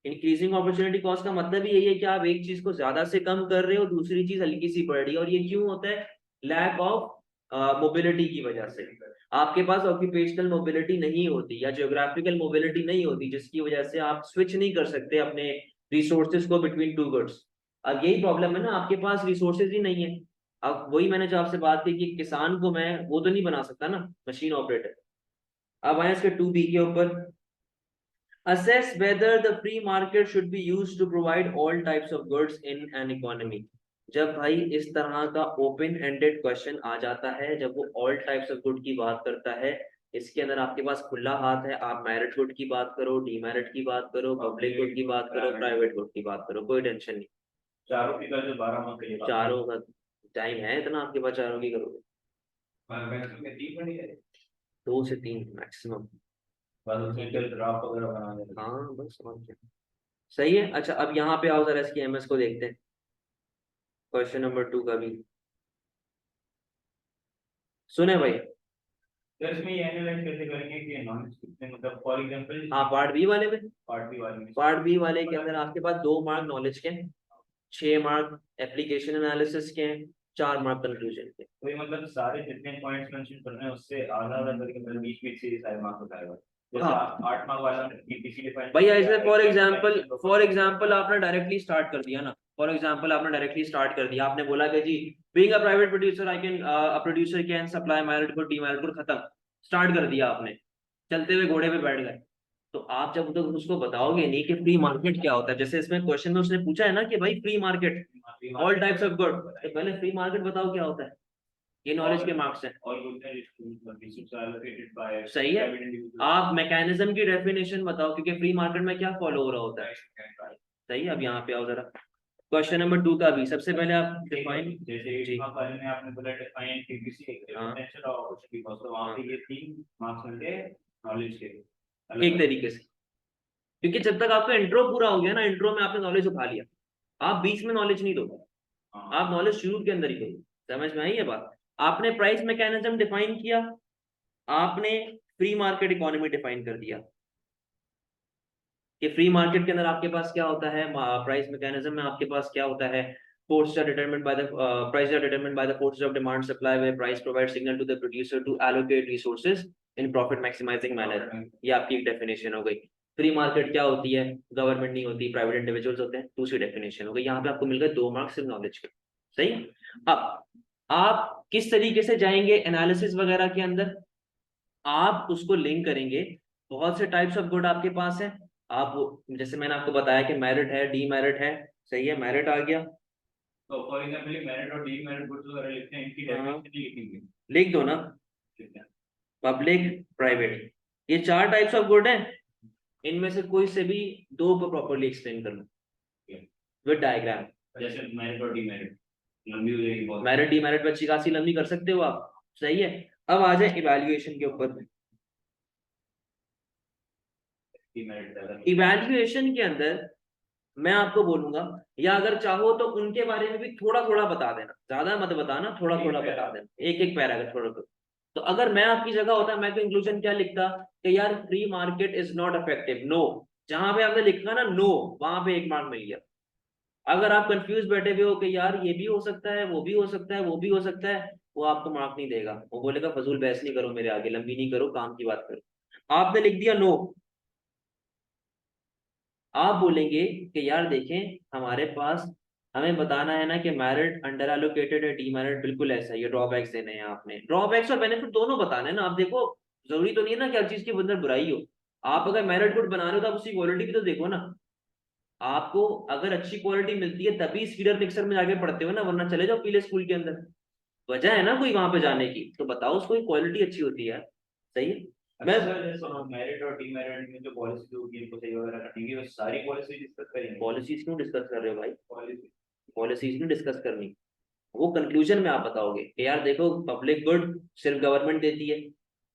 Increasing opportunity cost का मतलब ही यही है कि आप एक चीज को ज्यादा से कम कर रहे हो, दूसरी चीज हल्की सी पड़ रही है, और ये क्यों होता है, लैक ऑफ मोबिलिटी की वजह से। आपके पास ऑक्यूपेशनल मोबिलिटी नहीं होती या जियोग्राफिकल मोबिलिटी नहीं होती, जिसकी वजह से आप स्विच नहीं कर सकते अपने रिसोर्सेज को बिटवीन टू गुड्स। अब यही प्रॉब्लम है ना, आपके पास रिसोर्सेज ही नहीं है। अब वही मैंने जो आपसे बात की कि किसान को मैं वो तो नहीं बना सकता ना मशीन ऑपरेटर। अब आए इसके 2B के ऊपर, assess whether the free market should be used to provide all types of goods in an economy। जब भाई इस तरह का ओपन एंडेड क्वेश्चन आ जाता है, जब वो ऑल टाइप्स ऑफ गुड की बात करता है, इसके अंदर आपके पास खुला हाथ है, आप मेरिट गुड की बात करो, डीमेरिट की बात करो, पब्लिक गुड की बात करो, प्राइवेट गुड की बात करो, कोई टेंशन नहीं। चारों की तरह 12 माह के लिए चारों का टाइम है इतना आपके पास, चारों की करोगे, में 3 बनी है, 2 से 3 मैक्सिमम। बस उसमें फिर ड्राफ्ट वगैरह बना देते हैं। हाँ बस समझ गया, सही है। अच्छा अब यहाँ पे आओ जरा इसकी एमएस को देखते हैं, क्वेश्चन नंबर 2 का भी सुने भाई। तो इसमें ये एनालाइज कैसे करेंगे कि नॉलेज कितने, मतलब फॉर एग्जांपल हाँ पार्ट बी वाले में, पार्ट बी वाले में पार्ट बी वाले के अंदर आपके पास 2 मार्क नॉलेज के हैं, 6 मार्क एप्लीकेशन एनालिसिस के हैं, 4 मार्क कंक्लूजन के। तो ये मतलब सारे जितने पॉइंट्स मेंशन कर रहे हैं उससे आधा आधा करके मतलब बीच बीच से ये सारे मार्क्स उठाएगा। जैसे हाँ 8 मार्क वाला पीपीसी डिफाइन भैया इसमें फॉर एग्जांपल आपने डायरेक्टली स्टार्ट कर दिया ना, फॉर एग्जांपल आपने डायरेक्टली स्टार्ट कर दिया, आपने बोला कि जी being a private producer I can a producer can supply merit good demerit good, खत्म, स्टार्ट कर दिया आपने, चलते हुए घोड़े पे बैठ गए। तो आप जब तक उसको बताओगे नहीं कि फ्री मार्केट क्या होता है, जैसे इसमें क्वेश्चन में उसने पूछा है ना कि भाई free market all types of good, तो पहले फ्री मार्केट बताओ क्या होता है, ये नॉलेज के मार्क्स हैं। और गुड एलोकेटेड बाय सही है, आप मैकेनिज्म की डेफिनेशन बताओ, क्योंकि फ्री मार्केट में क्या फॉलो हो रहा होता है। सही है, अब यहाँ पे आओ जरा क्वेश्चन नंबर 2 का भी, सबसे पहले आप डिफाइन, जैसे एक मार्क वाले में आपने बोला डिफाइन पीपीसी पोटेंशियल और अपॉर्चुनिटी कॉस्ट, तो वहां पे ये 3 मार्क्स मिलते हैं नॉलेज के एक तरीके से, क्योंकि जब तक आपका इंट्रो पूरा हो गया ना, इंट्रो में आपने नॉलेज उठा लिया, आप बीच में नॉलेज नहीं दोगे, आप नॉलेज शुरू के अंदर ही दोगे। समझ में आई ये बात। आपने प्राइस मैकेनिज्म डिफाइन किया, आपने फ्री मार्केट इकोनॉमी डिफाइन कर दिया कि फ्री मार्केट के अंदर आपके पास क्या होता है, प्राइस मैकेनिज्म में आपके पास क्या होता है, forces are determined by the prices are determined by the forces of demand supply where price provides signal to the producer to allocate resources in profit maximizing manner। ये आपकी एक डेफिनेशन हो गई। फ्री मार्केट क्या होती है, government नहीं होती, प्राइवेट इंडिविजुअल्स होते हैं, दूसरी डेफिनेशन हो गई। यहाँ पे आपको मिल गए 2 मार्क्स सिर्फ नॉलेज के, सही। अब आप किस तरीके से जाएंगे एनालिसिस वगैरह के अंदर, आप उसको लिंक करेंगे, बहुत से टाइप्स ऑफ गुड आपके पास है, आप जैसे मैंने आपको बताया कि मेरिट है, डीमेरिट है, सही है, मेरिट आ गया, तो फॉर एग्जांपल मेरिट और डीमेरिट गुड्स वगैरह लिखते हैं, इनकी डेफिनेशन नहीं लिखेंगे, लिख दो ना, ठीक है। पब्लिक प्राइवेट, ये 4 टाइप्स ऑफ गुड है, इनमें से कोई से भी 2 को प्रॉपर्ली एक्सप्लेन कर लो विद डायग्राम। जैसे मेरिट और डीमेरिट लंबी हो जाएगी बहुत, मेरिट डीमेरिट पे अच्छी खासी लंबी कर सकते हो आप, सही है। अब आ जाए इवैल्यूएशन के ऊपर। डीमेरिट ज्यादा इवैल्यूएशन के अंदर मैं आपको बोलूंगा, या अगर चाहो तो उनके बारे में भी थोड़ा थोड़ा बता देना, ज्यादा मत बताना, थोड़ा थोड़ा बता देना, एक एक पैराग्राफ थोड़ा थोड़ा। तो अगर मैं आपकी जगह होता, मैं कंक्लूजन क्या लिखता कि यार free market is not effective, no. जहां पे आपने लिखा ना नो, वहां पे एक मार्क मिल गया। अगर आप कंफ्यूज बैठे हुए हो कि यार ये भी हो सकता है, वो भी हो सकता है, वो भी हो सकता है, वो आपको मार्क नहीं देगा, वो बोलेगा फजूल बहस नहीं करो मेरे आगे, लंबी नहीं करो, काम की बात करो। आपने लिख दिया नो, आप बोलेंगे कि यार देखें हमारे पास, हमें बताना है ना कि मेरिट अंडर एलोकेटेड है, डीमेरिट बिल्कुल ऐसा ही है, ड्रॉबैक्स देने हैं आपने, ड्रॉबैक्स और बेनिफिट दोनों बताने हैं ना। आप देखो, जरूरी तो नहीं है ना कि हर चीज के अंदर बुराई हो। आप अगर मेरिट गुड बना रहे हो तो आप उसकी क्वालिटी भी तो देखो ना। आपको अगर अच्छी क्वालिटी मिलती है तभी फीडर मिक्सर में जाके पढ़ते हो ना, वरना चले जाओ पीले स्कूल के अंदर। वजह है ना कोई वहां पे जाने की, तो बताओ उसको क्वालिटी अच्छी होती है। सही है। मैं अच्छा सर, जैसे मेरिट और डीमेरिट में जो पॉलिसी होगी इनको सही वगैरह करनी है, वो सारी पॉलिसी डिस्कस करेंगे। पॉलिसीज क्यों डिस्कस कर रहे हो भाई? पॉलिसी पॉलिसीज नहीं डिस्कस करनी, वो कंक्लूजन में आप बताओगे कि यार देखो पब्लिक गुड सिर्फ गवर्नमेंट देती है,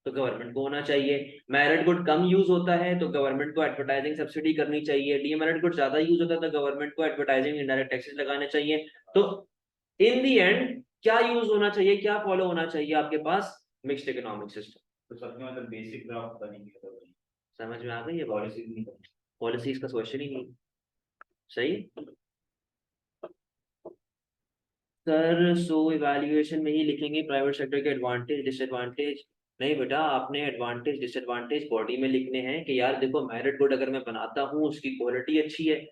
तो गवर्नमेंट को होना चाहिए। मेरिट गुड कम यूज होता है तो गवर्नमेंट को एडवर्टाइजिंग सब्सिडी करनी चाहिए। डीमेरिट गुड ज्यादा यूज होता है तो गवर्नमेंट को एडवर्टाइजिंग इनडायरेक्ट टैक्सेस लगाने चाहिए। तो इन दी एंड क्या यूज होना चाहिए, क्या फॉलो होना चाहिए आपके पास? Mixed economic system. तो सब में मतलब बेसिक ड्राफ्ट बनेंगे तो समझ में आ गई है? पॉलिसी नहीं करनी। पॉलिसीज का क्वेश्चन ही नहीं। सही। सर सो इवैल्यूएशन में ही लिखेंगे प्राइवेट सेक्टर के एडवांटेज डिसएडवांटेज? नहीं बेटा, आपने एडवांटेज डिसएडवांटेज बॉडी में लिखने हैं कि यार देखो मेरिट गुड अगर मैं बनाता हूँ, उसकी क्वालिटी अच्छी है,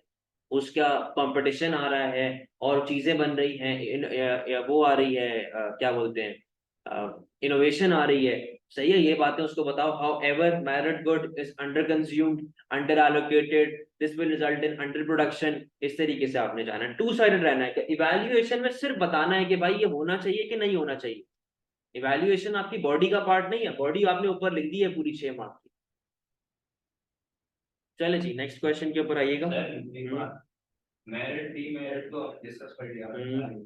उसका कंपटीशन आ रहा है और चीजें बन रही हैं, या वो आ रही है, क्या बोलते हैं, इनोवेशन आ रही है। सही है, ये बातें उसको बताओ। How ever merit good is under consumed, under allocated, this will result in under production. इस तरीके से आपने जाना है, टू साइडेड रहना है। इवैल्यूएशन में सिर्फ बताना है कि भाई ये होना चाहिए कि नहीं होना चाहिए। इवैल्यूएशन आपकी बॉडी का पार्ट नहीं है, बॉडी आपने ऊपर लिख दी है पूरी 6 मार्क की। चले जी नेक्स्ट क्वेश्चन के ऊपर आइएगा। सर एक बात, मेरिट डीमेरिट तो डिस्कस कर लिया हम्म।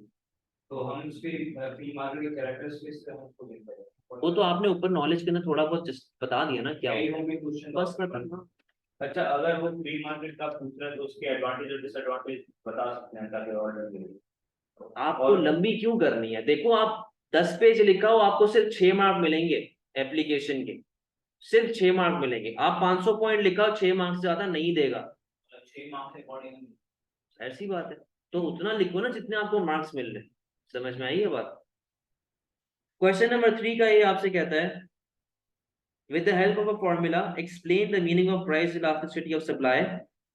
तो हम उसके फ्री मार्केट के कैरेक्टरिस्टिक्स से हमको लिख पाएंगे। वो तो आपने ऊपर नॉलेज के अंदर थोड़ा बहुत बता दिया ना क्या यही होगा। होंगे क्वेश्चन बस मैं करना। अच्छा, अगर वो फ्री मार्केट का पूछ रहे हैं तो उसके एडवांटेज और डिसएडवांटेज बता सकते हैं ताकि और आपको लंबी क्यों करनी है? देखो आप 10 पेज लिखा हो, आपको सिर्फ 6 मार्क मिलेंगे एप्लीकेशन के, सिर्फ 6 मार्क मिलेंगे। आप 500 पॉइंट लिखा हो, 6 मार्क्स से ज्यादा नहीं देगा। 6 मार्क्स अकॉर्डिंग। ऐसी बात है, तो उतना लिखो ना जितने आपको मार्क्स मिल रहे हैं। समझ में आई है बात? क्वेश्चन नंबर 3 का ये आपसे कहता है, with the help of a formula explain the meaning of price elasticity of supply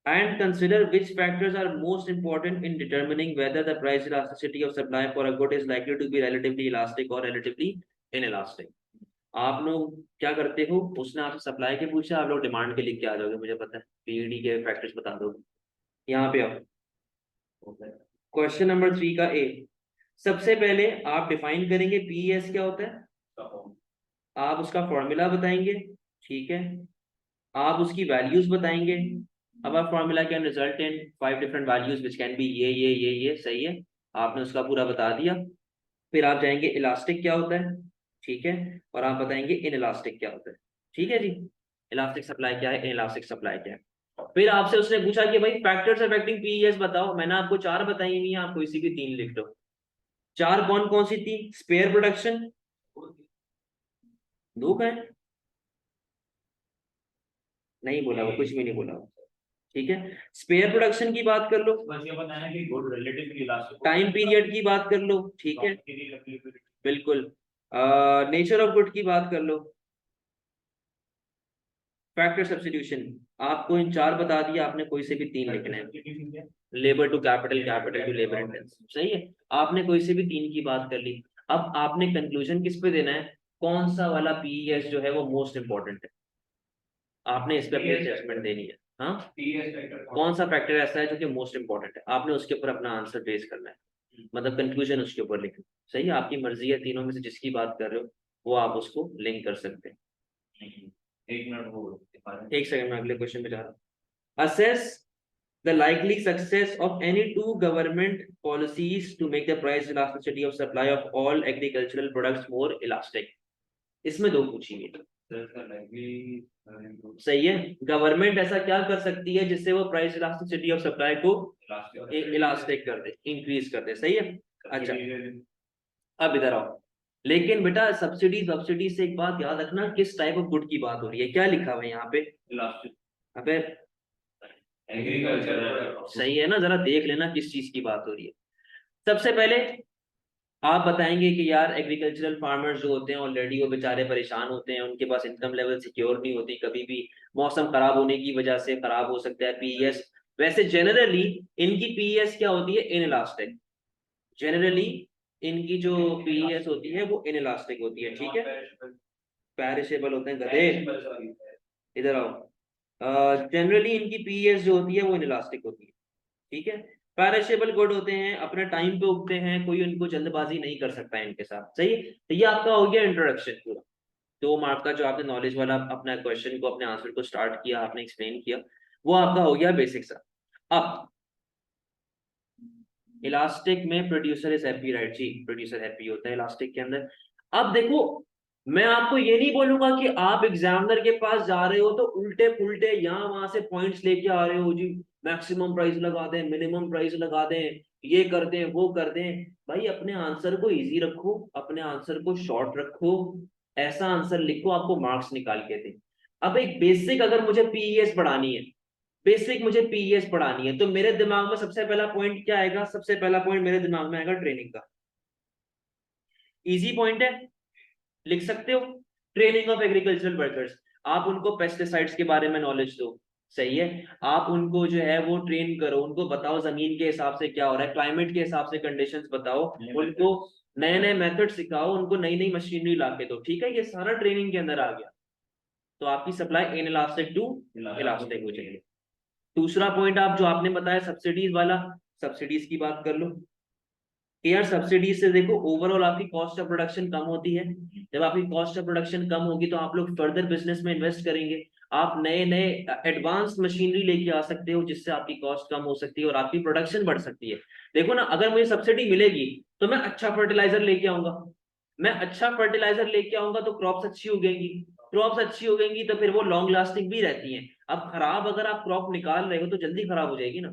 and consider which factors are most important in determining whether the price elasticity of supply for a good is likely to be relatively elastic or relatively inelastic। आप लोग क्या करते हो, उसने आपसे supply के पूछा, आप लोग डिमांड के लिख के आ जाओगे, मुझे पता है पीईडी के फैक्टर्स बता दोगे। यहाँ पे आओ, क्वेश्चन नंबर 3 का ए। सबसे पहले आप डिफाइन करेंगे पीएस क्या होता है, आप उसका फॉर्मूला बताएंगे, ठीक है, आप उसकी वैल्यूज बताएंगे। अब आप formula can result in 5 different values which can be ये, सही है, आपने उसका पूरा बता दिया। फिर आप जाएंगे इलास्टिक क्या होता है, ठीक है, और आप बताएंगे इन इलास्टिक क्या होता है। ठीक है जी, इलास्टिक सप्लाई क्या है, इन इलास्टिक सप्लाई क्या है। फिर आपसे उसने पूछा कि भाई फैक्टर्स अफेक्टिंग पीईएस बताओ, मैंने आपको 4 बताई हुई हैं, आप कोई सी भी 3 लिख दो। 4 कौन कौन सी थी? स्पेयर प्रोडक्शन, 2 का है, नहीं बोला वो, कुछ भी नहीं बोला वो। ठीक है, स्पेयर प्रोडक्शन की बात कर लो, बस ये बताना कि good relatively elastic time period की बात कर लो, ठीक है, बिल्कुल, नेचर ऑफ गुड की बात कर लो, फैक्टर सब्स्टिट्यूशन, आपको इन 4 बता दिया, आपने कोई से भी 3 लिखने हैं। Labour to capital, capital to labour intensive, सही है, आपने कोई से भी 3 की बात कर ली। अब आपने कंक्लूजन किस पे देना है, कौन सा वाला पीईएस जो है वो मोस्ट इंपॉर्टेंट है, आपने इस पे अपनी जजमेंट देनी है। हाँ, कौन सा फैक्टर ऐसा है जो कि मोस्ट इंपॉर्टेंट है, आपने उसके ऊपर अपना आंसर बेस करना है, मतलब कंक्लूजन उसके ऊपर लिखना। सही है, आपकी मर्जी है, तीनों में से जिसकी बात कर रहे हो वो आप उसको लिंक कर सकते हैं। एक सेकंड में अगले क्वेश्चन पे जा रहा हूँ। Assess the likely success of any two government policies to make the price elasticity of supply of all agricultural products more elastic। इसमें 2 पूछी गई। सही है, गवर्नमेंट ऐसा क्या कर सकती है जिससे वो प्राइस इलास्टिसिटी ऑफ सप्लाई को इलास्टिक कर दे, इंक्रीज कर दे, सही है। अच्छा अब इधर आओ, लेकिन बेटा सब्सिडी सब्सिडी से एक बात याद रखना, किस टाइप ऑफ गुड की बात हो रही है, क्या लिखा हुआ है यहाँ पे, अबे एग्रीकल्चर सही है ना, जरा देख लेना किस चीज की बात हो रही है। सबसे पहले आप बताएंगे कि यार एग्रीकल्चरल फार्मर्स जो होते हैं ऑलरेडी वो बेचारे परेशान होते हैं, उनके पास इनकम लेवल सिक्योर नहीं होती, कभी भी मौसम खराब होने की वजह से खराब हो सकता है पीईएस। वैसे जनरली इनकी पीईएस क्या होती है, इनइलास्टिक, जनरली इनकी जो पीईएस होती है वो इनइलास्टिक होती है, ठीक है, पेरिशेबल होते हैं गधे, इधर आओ। जनरली इनकी पीईएस जो होती है वो इनइलास्टिक होती है, ठीक है। पेरिशेबल गुड होते हैं, अपने टाइम पे उगते हैं, कोई उनको जल्दबाजी नहीं कर सकता है इनके साथ, सही है। तो ये आपका हो गया इंट्रोडक्शन पूरा, 2 मार्क का जो आपने नॉलेज वाला अपना क्वेश्चन को अपने आंसर को स्टार्ट किया, आपने एक्सप्लेन किया, वो आपका हो गया बेसिक सा। अब इलास्टिक में प्रोड्यूसर इज हैप्पी, राइट जी, प्रोड्यूसर हैप्पी होता है इलास्टिक के अंदर। अब देखो, मैं आपको ये नहीं बोलूंगा कि आप एग्जामिनर के पास जा रहे हो तो उल्टे पुल्टे यहाँ वहां से पॉइंट्स लेके आ रहे हो जी, मैक्सिमम प्राइस लगा दें, मिनिमम प्राइस लगा दें, ये कर दें वो कर दें। भाई अपने आंसर को इजी रखो, अपने आंसर को शॉर्ट रखो, ऐसा आंसर लिखो आपको मार्क्स निकाल के दे। अब एक बेसिक अगर मुझे पीईएस बढ़ानी है, बेसिक मुझे पीईएस पढ़ानी है, तो मेरे दिमाग में सबसे पहला पॉइंट क्या आएगा, सबसे पहला पॉइंट मेरे दिमाग में आएगा ट्रेनिंग का। इजी पॉइंट है, लिख सकते हो, ट्रेनिंग ऑफ एग्रीकल्चरल वर्कर्स। आप उनको पेस्टिसाइड्स के बारे में नॉलेज दो, सही है, आप उनको जो है वो ट्रेन करो, उनको बताओ जमीन के हिसाब से क्या हो रहा है, क्लाइमेट के हिसाब से कंडीशंस बताओ, उनको नए नए मेथड सिखाओ, उनको नई नई मशीनरी ला के दो, ठीक है, ये सारा ट्रेनिंग के अंदर आ गया, तो आपकी supply inelastic to elastic हो जाएगी। दूसरा पॉइंट आप जो आपने बताया सब्सिडीज वाला, सब्सिडीज की बात कर लो कि यार सब्सिडीज से देखो ओवरऑल आपकी कॉस्ट ऑफ प्रोडक्शन कम होती है, जब आपकी कॉस्ट ऑफ प्रोडक्शन कम होगी तो आप लोग फर्दर बिजनेस में इन्वेस्ट करेंगे, आप नए नए एडवांस मशीनरी लेके आ सकते हो जिससे आपकी कॉस्ट कम हो सकती है और आपकी प्रोडक्शन बढ़ सकती है। देखो ना, अगर मुझे सब्सिडी मिलेगी तो मैं अच्छा फर्टिलाइजर लेके आऊंगा, मैं अच्छा फर्टिलाइजर लेके आऊंगा तो क्रॉप्स अच्छी उगेंगी, क्रॉप्स अच्छी उगेंगी तो फिर वो लॉन्ग लास्टिंग भी रहती हैं। अब खराब अगर आप क्रॉप निकाल रहे हो तो जल्दी खराब हो जाएगी ना,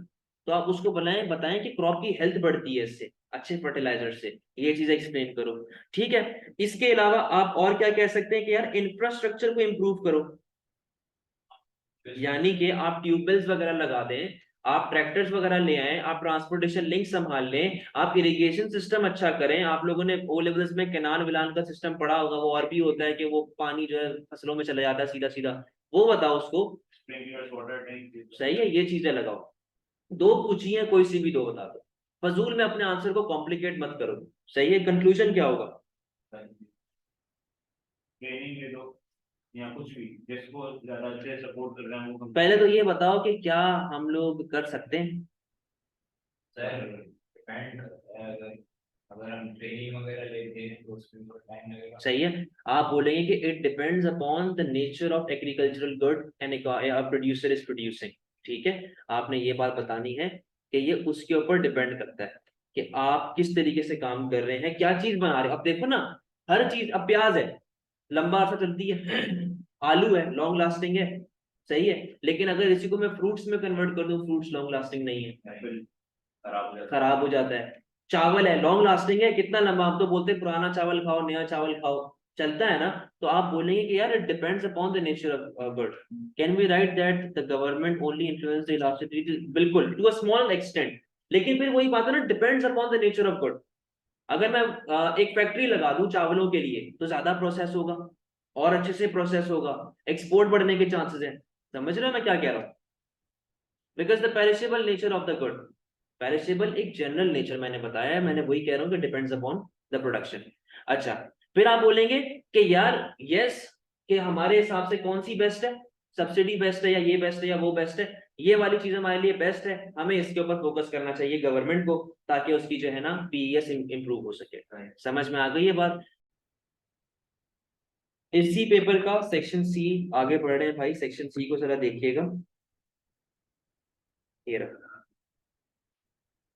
तो आप उसको बनाएं, बताएं कि क्रॉप की हेल्थ बढ़ती है इससे, अच्छे फर्टिलाइजर से, ये चीज एक्सप्लेन करो, ठीक है। इसके अलावा आप और क्या कह सकते हैं कि यार इंफ्रास्ट्रक्चर को इंप्रूव करो, यानी कि आप ट्यूबवेल्स वगैरह लगा दें, आप ट्रैक्टर्स वगैरह ले आए, आप ट्रांसपोर्टेशन लिंक संभाल लें, आप इरिगेशन सिस्टम अच्छा करें। आप लोगों ने ओ लेवल्स में केनाल विलान का सिस्टम पढ़ा होगा, वो और भी होता है कि वो पानी जो है फसलों में चला जाता है सीधा सीधा, वो बताओ उसको, सही है, ये चीजें लगाओ। दो पूछिए, कोई सी भी दो बता दो, फजूल में अपने आंसर को कॉम्प्लिकेट मत करो, सही है। कंक्लूजन क्या होगा, ट्रेनिंग ले लो या कुछ भी जिसको ज्यादा अच्छे सपोर्ट कर रहे हैं वो पहले तो ये बताओ कि क्या हम लोग कर सकते हैं। सर डिपेंड करता है, अगर हम ट्रेनिंग वगैरह लेते हैं तो उसमें तो टाइम लगेगा। सही है, आप बोलेंगे कि it depends upon the nature of agricultural good and producer is producing, ठीक है, आपने ये बात बतानी है कि ये उसके ऊपर डिपेंड करता है कि आप किस तरीके से काम कर रहे हैं, क्या चीज बना रहे हो। अब देखो ना, हर चीज, अब प्याज है लंबा अरसा चलती है, आलू है लॉन्ग लास्टिंग है, सही है, लेकिन अगर इसी को मैं फ्रूट्स में कन्वर्ट कर दूं, फ्रूट्स लॉन्ग लास्टिंग नहीं है, खराब हो जाता है। चावल है लॉन्ग लास्टिंग है, कितना लंबा, हम तो बोलते हैं पुराना चावल खाओ नया चावल खाओ, चलता है ना। तो आप बोलेंगे कि यार it depends upon the nature of good, can we write that the government only influence the elasticity, बिल्कुल टू अ स्मॉल एक्सटेंट, लेकिन फिर वही बात है ना, depends upon the nature of good. अगर मैं एक फैक्ट्री लगा दूं चावलों के लिए तो ज्यादा प्रोसेस होगा और अच्छे से प्रोसेस होगा, एक्सपोर्ट बढ़ने के चांसेस हैं, समझ रहे हो मैं क्या कह रहा हूँ, because the perishable nature of the good, perishable एक जनरल नेचर मैंने बताया है, मैंने वही कह रहा हूँ कि डिपेंड्स अपॉन द प्रोडक्शन। अच्छा, फिर आप बोलेंगे कि यार यस, कि हमारे हिसाब से कौन सी बेस्ट है, सब्सिडी बेस्ट है या ये बेस्ट है या वो बेस्ट है, ये वाली चीज हमारे लिए बेस्ट है, हमें इसके ऊपर फोकस करना चाहिए गवर्नमेंट को, ताकि उसकी जो है ना पीईएस इंप्रूव हो सके। समझ में आ गई ये बात। इसी पेपर का सेक्शन सी आगे बढ़ रहे हैं भाई, सेक्शन सी को जरा देखिएगा, ये रहा।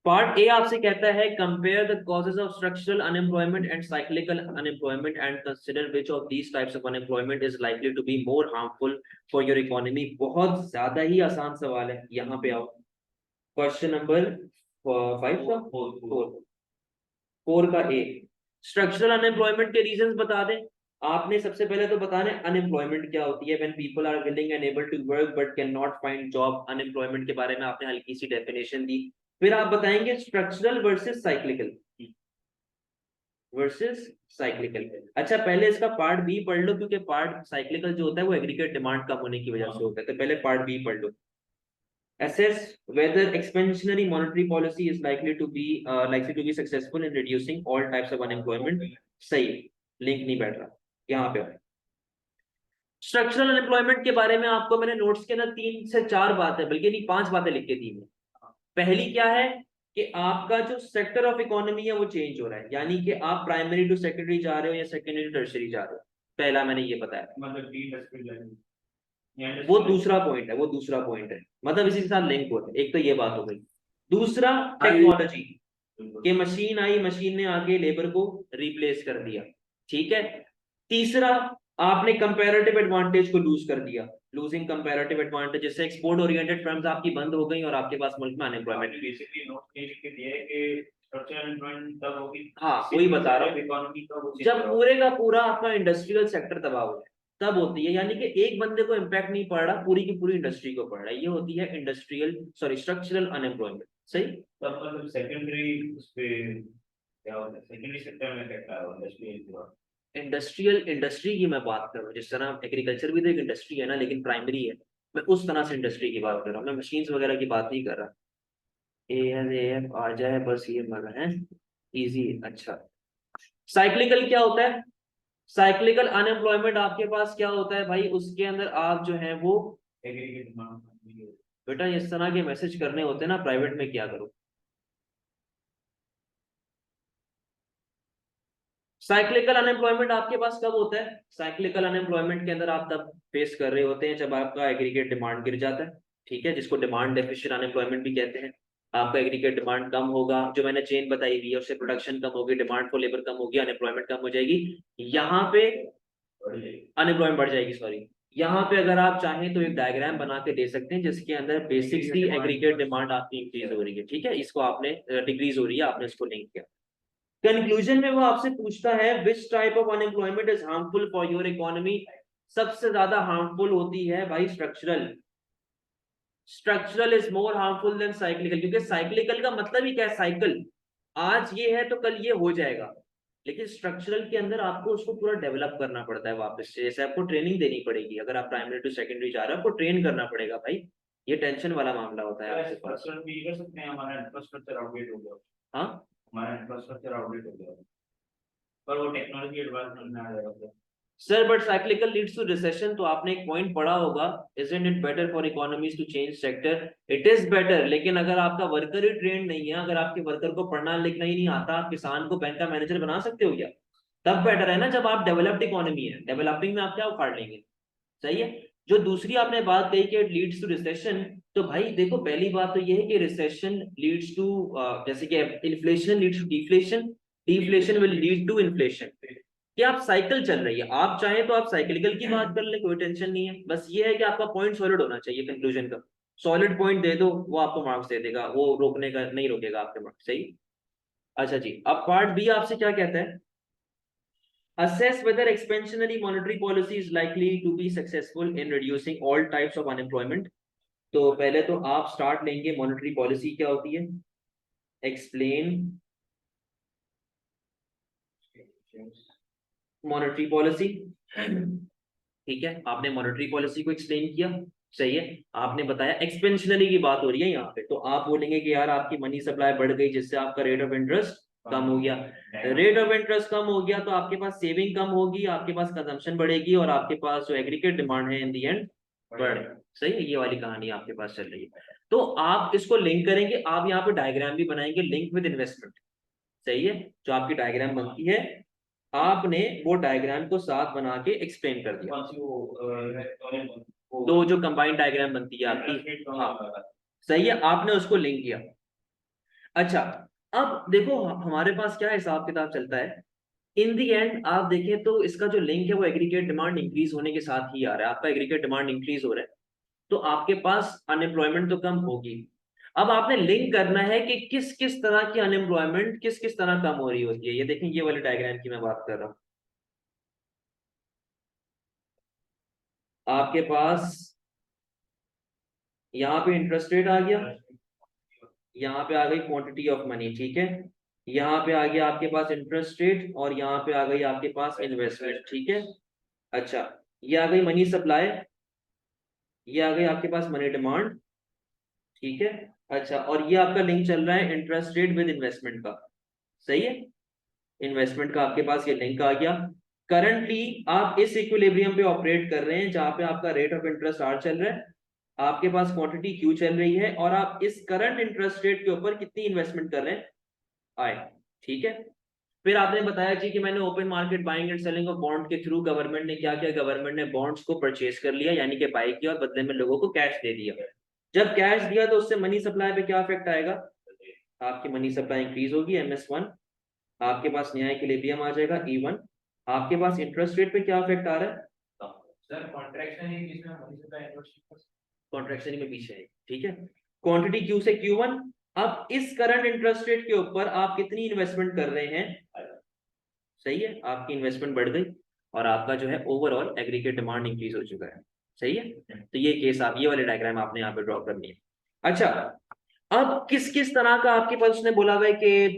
पार्ट ए आपसे कहता है compare the causes of structural unemployment and cyclical unemployment and consider which of these types of unemployment is likely to be more harmful for your economy. बहुत ज्यादा ही आसान सवाल है, यहाँ पे आओ। क्वेश्चन नंबर 5 का 4 का ए, स्ट्रक्चरल अनएम्प्लॉयमेंट के रीजंस बता दें। आपने सबसे पहले तो बताना है अनएम्प्लॉयमेंट क्या होती है, when people are willing and able to work but can not find job. Unemployment के बारे में आपने हल्की सी डेफिनेशन दी। फिर आप बताएंगे structural versus cyclical, versus cyclical. अच्छा पहले इसका पार्ट बी पढ़ लो, क्योंकि पार्ट साइक्लिकल जो होता है वो एग्रीगेट डिमांड कम होने की वजह से होता है, तो पहले पार्ट बी पढ़ लो। Assess whether expansionary monetary policy is likely to be successful in reducing all types of unemployment। सही, लिंक नहीं बैठ रहा यहाँ पे। स्ट्रक्चरल अनएम्प्लॉयमेंट के बारे में आपको मैंने नोट्स के अंदर 3 से 4 बातें, बल्कि नहीं 5 बातें लिख के दी मैं। पहली क्या है कि आपका जो सेक्टर ऑफ इकोनॉमी है वो चेंज हो रहा है, यानी कि आप प्राइमरी टू सेकेंडरी जा रहे हो या सेकेंडरी टू टर्शरी जा रहे हो। पहला मैंने ये बताया, मतलब वो दूसरा पॉइंट है, वो दूसरा पॉइंट है, मतलब इसी के साथ लिंक होता है। एक तो ये बात हो गई। दूसरा टेक्नोलॉजी कि मशीन आई, मशीन ने आके लेबर को रिप्लेस कर दिया, ठीक है। तीसरा, आपने कंपैरेटिव एडवांटेज को लूज कर दिया, लूजिंग कंपैरेटिव एडवांटेज, जिससे एक्सपोर्ट ओरिएंटेड फर्म्स आपकी बंद हो गई और आपके पास मुल्क में अनएम्प्लॉयमेंट। बेसिकली नोट ये लिख के दिया है कि स्ट्रक्चरल अनएम्प्लॉयमेंट तब होगी, हाँ वही बता रहा हूँ, इकोनॉमी का जब पूरे का पूरा आपका इंडस्ट्रियल सेक्टर तबाह हो जाए तब होती है, यानी कि एक बंदे को इम्पैक्ट नहीं पड़ रहा, पूरी की पूरी इंडस्ट्री को पड़ रहा है, ये होती है इंडस्ट्रियल सॉरी स्ट्रक्चरल अनएम्प्लॉयमेंट। सही। तब मतलब सेकेंडरी उस पे क्या होता है, सेकेंडरी सेक्टर में क्या होता है, इंडस्ट्रियल इंडस्ट्री की मैं बात कर रहा हूँ, जिस तरह एग्रीकल्चर भी तो एक इंडस्ट्री है ना, लेकिन प्राइमरी है। मैं उस तरह से इंडस्ट्री की बात कर रहा हूँ, मैं मशीन्स वगैरह की बात नहीं कर रहा। ए आ जाए बस, ये मर है इजी। अच्छा, साइक्लिकल क्या होता है? साइक्लिकल अनएम्प्लॉयमेंट आपके पास क्या होता है भाई, उसके अंदर आप जो है वो एग्रीगेट बेटा इस तरह के मैसेज करने होते हैं ना प्राइवेट में, क्या करो। साइक्लिकल अनएम्प्लॉयमेंट आपके पास कब होता है? साइक्लिकल अनएम्प्लॉयमेंट के अंदर आप तब फेस कर रहे होते हैं जब आपका एग्रीगेट डिमांड गिर जाता है, ठीक है, जिसको डिमांड डेफिशिएंट अनएम्प्लॉयमेंट भी कहते हैं। आपका एग्रीगेट डिमांड कम होगा, जो मैंने चेन बताई हुई है उससे प्रोडक्शन कम होगी, डिमांड फॉर लेबर कम होगी, अनएम्प्लॉयमेंट कम हो जाएगी, यहाँ पे अनएम्प्लॉयमेंट बढ़ जाएगी, सॉरी। यहाँ पे अगर आप चाहें तो एक डायग्राम बना के दे सकते हैं जिसके अंदर बेसिक्स दी एग्रीगेट डिमांड आपकी इंक्रीज हो रही है, ठीक है, इसको आपने डिक्रीज हो रही है, आपने इसको लिंक किया। कंक्लूजन में वो आपसे पूछता है which type of unemployment is harmful for your economy. सबसे ज्यादा हार्मफुल होती है भाई structural. Structural is more harmful than cyclical, क्योंकि साइक्लिकल का मतलब ही क्या है, साइकिल, आज ये है तो कल ये हो जाएगा। लेकिन स्ट्रक्चरल के अंदर आपको उसको पूरा डेवलप करना पड़ता है वापस से, जैसे आपको ट्रेनिंग देनी पड़ेगी, अगर आप प्राइमरी टू सेकेंडरी जा रहे हो आपको ट्रेन करना पड़ेगा भाई, ये टेंशन वाला मामला होता है आपके पास। भी कर सकते हैं, हमारा इंफ्रास्ट्रक्चर आउटडेट हो गया, हाँ हमारा इंफ्रास्ट्रक्चर आउटडेट हो गया, पर वो टेक्नोलॉजी एडवांस करना आ जाएगा sir, but cyclical leads to recession, तो आपने एक पॉइंट पढ़ा होगा, isn't it better for economies to change sector? It is better, लेकिन अगर आपका वर्कर ही ट्रेंड नहीं है, अगर आपके वर्कर को पढ़ना लिखना ही नहीं आता, आप किसान को बैंक का मैनेजर बना सकते हो क्या? तब बेटर है ना जब आप डेवलप्ड इकोनॉमी है, डेवलपिंग में आप क्या उखाड़ लेंगे। सही है। जो दूसरी आपने बात कही कि लीड्स टू रिसेशन, तो भाई देखो पहली बात तो ये है कि रिसेशन लीड्स टू, जैसे कि inflation leads to deflation, deflation will lead to inflation, कि आप साइकिल चल रही है, आप चाहें तो आप साइकिलिकल की बात कर ले, कोई टेंशन नहीं है, बस ये है कि आपका पॉइंट सॉलिड होना चाहिए, कंक्लूजन का सॉलिड पॉइंट दे दो, वो आपको मार्क्स दे देगा, वो रोकने का नहीं रोकेगा आपके मार्क्स। सही। अच्छा जी, अब पार्ट बी आपसे क्या कहता है, assess whether expansionary monetary policy is likely to be successful in reducing all types of unemployment। तो पहले तो आप स्टार्ट लेंगे, मॉनेटरी पॉलिसी क्या होती है, एक्सप्लेन मॉनेटरी पॉलिसी, ठीक है, आपने मॉनेटरी पॉलिसी को एक्सप्लेन किया, सही है। आपने बताया एक्सपेंशनरी की बात हो रही है यहाँ पे, तो आप बोलेंगे कि यार आपकी मनी सप्लाई बढ़ गई जिससे आपका रेट ऑफ इंटरेस्ट कम हो गया, रेट ऑफ इंटरेस्ट कम हो गया तो आपके पास सेविंग कम होगी, आपके पास कंजम्पशन बढ़ेगी, और आपके पास जो एग्रीगेट डिमांड है इन दी एंड बढ़। सही है, ये वाली कहानी आपके पास चल रही है। तो आप इसको लिंक करेंगे, आप यहाँ पे डायग्राम भी बनाएंगे, लिंक विद इन्वेस्टमेंट। सही है, जो आपकी डायग्राम बनती है आपने वो डायग्राम को साथ बना के एक्सप्लेन कर दिया, तो जो कंबाइंड डायग्राम बनती है आपकी, हाँ सही है, आपने उसको लिंक किया। अच्छा, अब देखो हमारे पास क्या हिसाब किताब चलता है। इन दी एंड आप देखें तो इसका जो लिंक है वो एग्रीगेट डिमांड इंक्रीज होने के साथ ही आ रहा है। आपका एग्रीगेट डिमांड इंक्रीज हो रहा है तो आपके पास अनएम्प्लॉयमेंट तो कम होगी। अब आपने लिंक करना है कि किस किस तरह की अनएम्प्लॉयमेंट किस किस तरह कम हो रही होती है। ये देखें, ये वाले डायग्राम की मैं बात कर रहा हूँ। आपके पास यहाँ पे इंटरेस्ट रेट आ गया, यहाँ पे आ गई क्वांटिटी ऑफ मनी, ठीक है। यहाँ पे आ गया आपके पास इंटरेस्ट रेट और यहाँ पे आ गई आपके पास इन्वेस्टमेंट, ठीक है। अच्छा, ये आ गई मनी सप्लाई, ये आ गई आपके पास मनी डिमांड, ठीक है। अच्छा, और ये आपका लिंक चल रहा है इंटरेस्ट रेट विद इन्वेस्टमेंट का, सही है। इन्वेस्टमेंट का आपके पास ये लिंक आ गया। करंटली आप इस इक्विलिब्रियम पे ऑपरेट कर रहे हैं जहां पे आपका रेट ऑफ इंटरेस्ट आर चल रहा है, आपके पास क्वांटिटी क्यू चल रही है और आप इस करंट इंटरेस्ट रेट के ऊपर कितनी इन्वेस्टमेंट कर रहे हैं, आए, ठीक है। फिर आपने बताया जी कि मैंने open market buying and selling of bond के थ्रू गवर्नमेंट ने क्या किया, गवर्नमेंट ने बॉन्ड्स को परचेज कर लिया यानी कि बाई किया और बदले में लोगों को कैश दे दिया। जब कैश दिया तो उससे मनी सप्लाई पे क्या इफेक्ट आएगा, आपकी मनी सप्लाई इंक्रीज होगी MS1, आपके पास नया इक्विलिब्रियम आ जाएगा E1। आपके पास इंटरेस्ट रेट पे क्या इफेक्ट आ रहा है, सर कॉन्ट्रैक्शन है जिसमें मनी सप्लाई इन्वेस्टमेंट कॉन्ट्रैक्शन में पीछे है, ठीक है। क्वांटिटी क्यू से Q1। अब इस करंट इंटरेस्ट रेट के ऊपर आप कितनी इन्वेस्टमेंट कर रहे हैं, सही है, आपकी इन्वेस्टमेंट बढ़ गई और आपका जो है ओवरऑल एग्रीगेट डिमांड इंक्रीज हो चुका है, सही है। तो ये केस आप ये वाले डायग्राम आपने यहाँ पे ड्रॉ करनी है। अच्छा, अब किस किस तरह का आपके पास उसने बोला हुआ है कि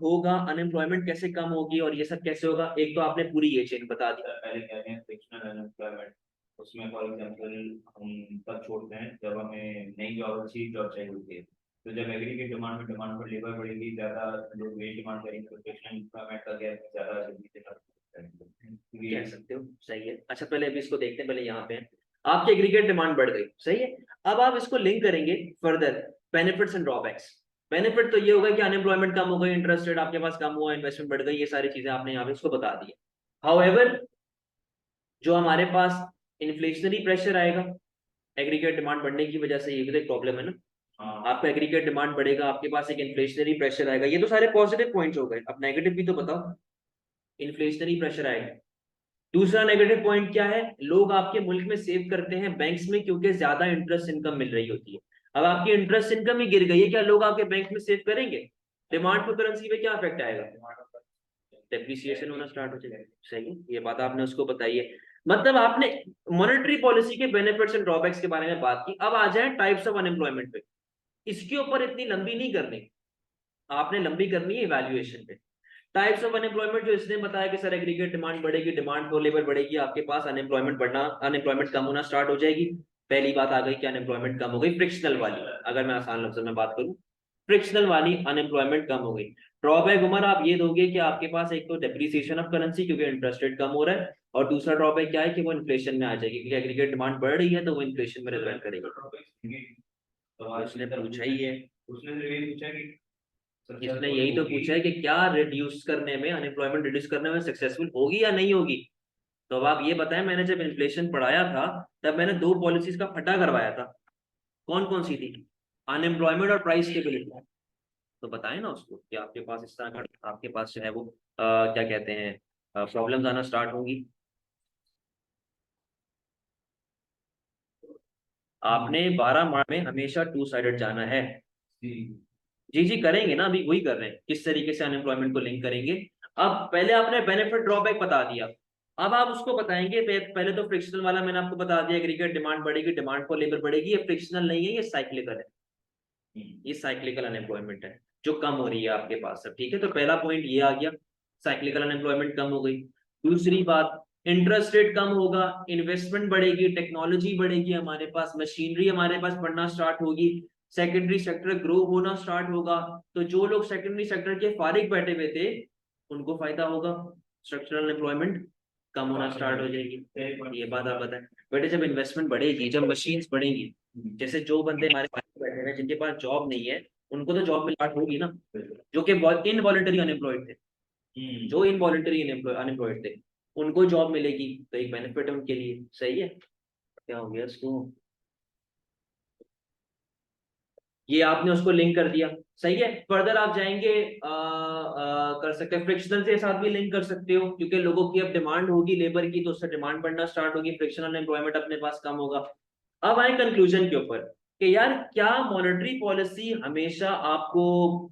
होगा, अनएम्प्लॉयमेंट कैसे कम होगी और ये सब कैसे होगा। एक तो आपने पूरी ये चेन बता दी, पहले कहते हैं फ्रिक्शनल अनएम्प्लॉयमेंट, उसमें फॉर एग्जांपल हम तब छोड़ते हैं जब हमें नई जॉब अच्छी जॉब चाहिए होती है। तो जब एग्रीगेट डिमांड में डिमांड पर लेबर बढ़ेगी, ज्यादा लोग वेज डिमांड करेंगे तो फ्रिक्शनल एम्प्लॉयमेंट का गैप ज्यादा जल्दी से कह सकते हो, सही है। अच्छा, पहले अभी इसको देखते हैं, पहले यहाँ पे हैं। आपकी एग्रीगेट डिमांड बढ़ गई, सही है। अब आप इसको लिंक करेंगे further, benefits and drawbacks. Benefit तो ये होगा कि अनएम्प्लॉयमेंट कम हो गई, इंटरेस्ट रेट आपके पास कम हुआ, इन्वेस्टमेंट बढ़ गई, ये सारी चीजें आपने यहाँ पे इसको बता दी। हाउएवर, जो हमारे पास इन्फ्लेशनरी प्रेशर आएगा एग्रीगेट डिमांड बढ़ने की वजह से, ये भी तो एक प्रॉब्लम है ना। आपका एग्रीगेट डिमांड बढ़ेगा, आपके पास एक इन्फ्लेशनरी प्रेशर आएगा, ये तो सारे पॉजिटिव पॉइंट्स हो गए। अब नेगेटिव भी तो बताओ। इन्फ्लेशनरी प्रेशर आएगा। दूसरा नेगेटिव पॉइंट क्या है, लोग आपके मुल्क में सेव करते हैं बैंक्स में क्योंकि ज्यादा इंटरेस्ट इनकम मिल रही होती है। अब आपकी इंटरेस्ट इनकम ही गिर गई है, क्या लोग आपके बैंक में सेव करेंगे। डिमांड पर करेंसी पे क्या इफेक्ट आएगा, डेप्रिसिएशन होना स्टार्ट हो जाएगा, सही है। ये बात आपने उसको बताई है। मतलब आपने मॉनेटरी पॉलिसी के बेनिफिट्स एंड ड्रॉबैक्स के बारे में बात की। अब आ जाए टाइप्स ऑफ अनएम्प्लॉयमेंट पे। इसके ऊपर इतनी लंबी नहीं करनी, आपने लंबी करनी है इवैल्यूएशन पे। टाइप्स ऑफ अनएम्प्लॉयमेंट जो इसने बताया कि सर एग्रीगेट डिमांड बढ़ेगी, डिमांड फॉर लेबर बढ़ेगी, आपके पास अनएम्प्लॉयमेंट बढ़ना, अनएम्प्लॉयमेंट कम होना स्टार्ट हो जाएगी। पहली बात आ गई कि अनएम्प्लॉयमेंट कम हो गई, फ्रिक्शनल वाली, अगर मैं आसान लफ्जों में बात करूं, फ्रिक्शनल वाली अनएम्प्लॉयमेंट कम हो गई। ड्रॉबैक उमर आप ये दोगे कि आपके पास एक तो डेप्रिसिएशन ऑफ करेंसी क्योंकि इंटरेस्ट रेट कम हो रहा है, और दूसरा ड्रॉबैक क्या है कि वो इन्फ्लेशन में आ जाएगी क्योंकि एग्रीगेट डिमांड बढ़ रही है तो वो इन्फ्लेशन में रिजल्ट करेगी। उसने पूछा ही है, उसने तो यही पूछा कि इसने यही तो पूछा है कि क्या रिड्यूस करने में, अनएम्प्लॉयमेंट रिड्यूस करने में सक्सेसफुल होगी या नहीं होगी। तो अब आप ये बताएं, मैंने जब इन्फ्लेशन पढ़ाया था तब मैंने दो पॉलिसीज का फटा करवाया था, कौन कौन सी थी, अनएम्प्लॉयमेंट और प्राइस स्टेबिलिटी। तो बताएं ना उसको कि आपके पास इस तरह का, आपके पास जो है वो क्या कहते हैं, प्रॉब्लम्स आना स्टार्ट होंगी। आपने 12 माह में हमेशा टू साइडेड जाना है। जी जी करेंगे ना, अभी वही कर रहे हैं, किस तरीके से अनएम्प्लॉयमेंट को लिंक करेंगे। अब पहले आपने बेनिफिट ड्रॉबैक बता दिया, अब आप उसको बताएंगे। पहले तो फ्रिक्शनल वाला मैंने आपको बता दिया, एग्रीगेट डिमांड बढ़ेगी, डिमांड फॉर लेबर बढ़ेगी, ये फ्रिक्शनल नहीं है, ये साइक्लिकल है। ये साइक्लिकल अनएम्प्लॉयमेंट है जो कम हो रही है आपके पास सब, ठीक है। तो पहला पॉइंट ये आ गया, साइक्लिकल अनएम्प्लॉयमेंट कम हो गई। दूसरी बात, इंटरेस्ट रेट कम होगा, इन्वेस्टमेंट बढ़ेगी, टेक्नोलॉजी बढ़ेगी, हमारे पास मशीनरी हमारे पास बढ़ना स्टार्ट होगी, सेकेंडरी सेक्टर ग्रो होना स्टार्ट होगा। तो जो लोग सेकेंडरी सेक्टर के फारिग बैठे हुए थे उनको फायदा होगा, स्ट्रक्चरल एम्प्लॉयमेंट कम होना स्टार्ट हो जाएगी। ये बात आप बताएं बेटे, जब इन्वेस्टमेंट बढ़ेगी, जब मशीन्स बढ़ेंगी, जैसे जो बंदे हमारे पास बैठे हैं जिनके पास जॉब नहीं है उनको तो जॉब मिल होगी ना, जो कि इनवॉलंटरी अनएम्प्लॉयड थे, जो इनवॉलंटरी अनएम्प्लॉयड थे उनको जॉब मिलेगी, तो एक बेनिफिट है उनके लिए, सही है। क्या हो गया इसको, ये आपने उसको लिंक कर दिया, सही है। फर्दर आप जाएंगे कर सकते हैं फ्रिक्शनल के साथ भी लिंक कर सकते हो, क्योंकि लोगों की अब डिमांड होगी लेबर की, तो उससे डिमांड बढ़ना स्टार्ट होगी, फ्रिक्शनल एम्प्लॉयमेंट अपने पास कम होगा। अब आए कंक्लूजन के ऊपर कि यार क्या मॉनेटरी पॉलिसी हमेशा आपको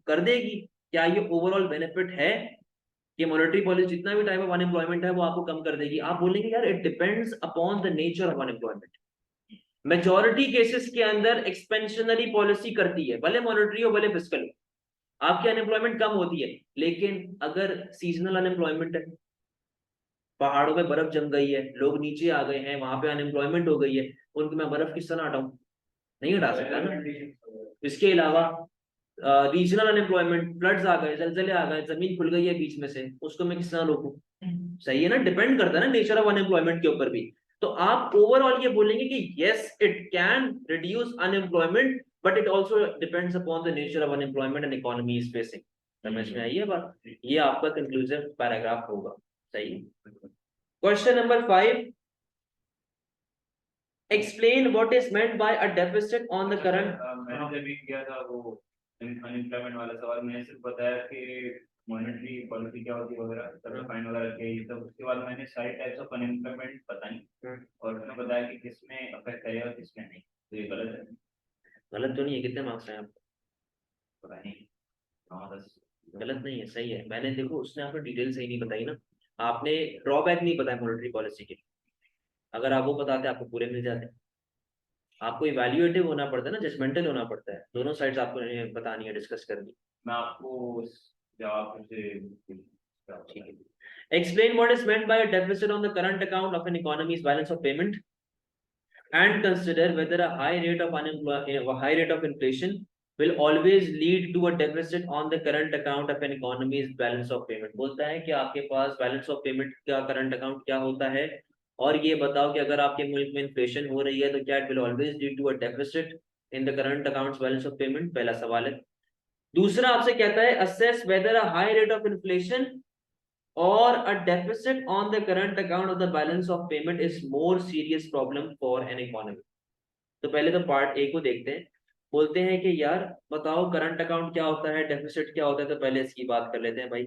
कर देगी, क्या ये ओवरऑल बेनिफिट है कि मॉनेटरी पॉलिसी जितना भी टाइप ऑफ अनएम्प्लॉयमेंट है वो आपको कम कर देगी? आप बोलेंगे यार it depends upon the nature of unemployment. Majority cases के अंदर एक्सपेंशनरी पॉलिसी करती है, भले मॉनेटरी हो भले फिस्कल हो, आपकी अनएम्प्लॉयमेंट कम होती है। लेकिन अगर सीजनल अनएम्प्लॉयमेंट है, पहाड़ों में बर्फ जम गई है, लोग नीचे आ गए हैं, वहां पे अनएम्प्लॉयमेंट हो गई है, उनको मैं बर्फ किस तरह हटाऊं? नहीं हटा सकता ना। इसके अलावा रीजनल अनएम्प्लॉयमेंट, फ्लड्स आ गए, जलजले आ गए, जमीन खुल गई है बीच में से, उसको मैं किस तरह रोकूं? सही है ना, डिपेंड करता है ना नेचर ऑफ अनएम्प्लॉयमेंट के ऊपर भी। तो आप ओवरऑल ये बोलेंगे कि yes it can reduce unemployment, but it also depends upon the nature of unemployment and economy is facing. समझ में आई है बात? ये आपका कंक्लूसिव पैराग्राफ होगा, सही। Question number 5, explain what is meant by a deficit on the current। मैंने जब भी किया था वो अनएम्प्लॉयमेंट वाला सवाल, मैंने सिर्फ बताया कि मॉनेटरी पॉलिसी क्या होती है वगैरह, तब फाइन वगैरह किया ये सब। उसके बाद मैंने सारे टाइप्स ऑफ अनएम्प्लॉयमेंट बताई और उसने बताया कि किसमें अफेक्ट करेगा और किसमें नहीं। तो ये गलत है? गलत तो नहीं है, कितने मार्क्स हैं आपको? पता नहीं, 9-10। गलत नहीं है, सही है। मैंने देखो उसने आपको डिटेल सही नहीं बताई ना, आपने ड्रॉबैक नहीं बताया मॉनेटरी पॉलिसी के। अगर आप वो बताते आपको पूरे मिल जाते। आपको इवैल्यूएटिव होना पड़ता है ना, जजमेंटल होना पड़ता है, दोनों साइड्स आपको बतानी है, डिस्कस करनी। मैं आपको जवाब से ठीक है। Explain what is meant by a deficit on the current account of an economy's balance of payment and consider whether a high rate of a high rate of inflation will always lead to a deficit on the current account of an economy's balance of payment। बोलता है कि आपके पास balance of payment का current account क्या होता है, और ये बताओ कि अगर आपके मुल्क में इन्फ्लेशन हो रही है तो क्या it will always lead to a deficit in the current accounts balance of payment. पहला सवाल है। दूसरा आपसे कहता है assess whether a high rate of inflation or a deficit on the current account of the balance of payment is more serious problem for an economy। तो पहले तो पार्ट ए को देखते हैं। बोलते हैं कि यार बताओ करंट अकाउंट क्या होता है, डेफिसिट क्या होता है, तो पहले इसकी बात कर लेते हैं भाई।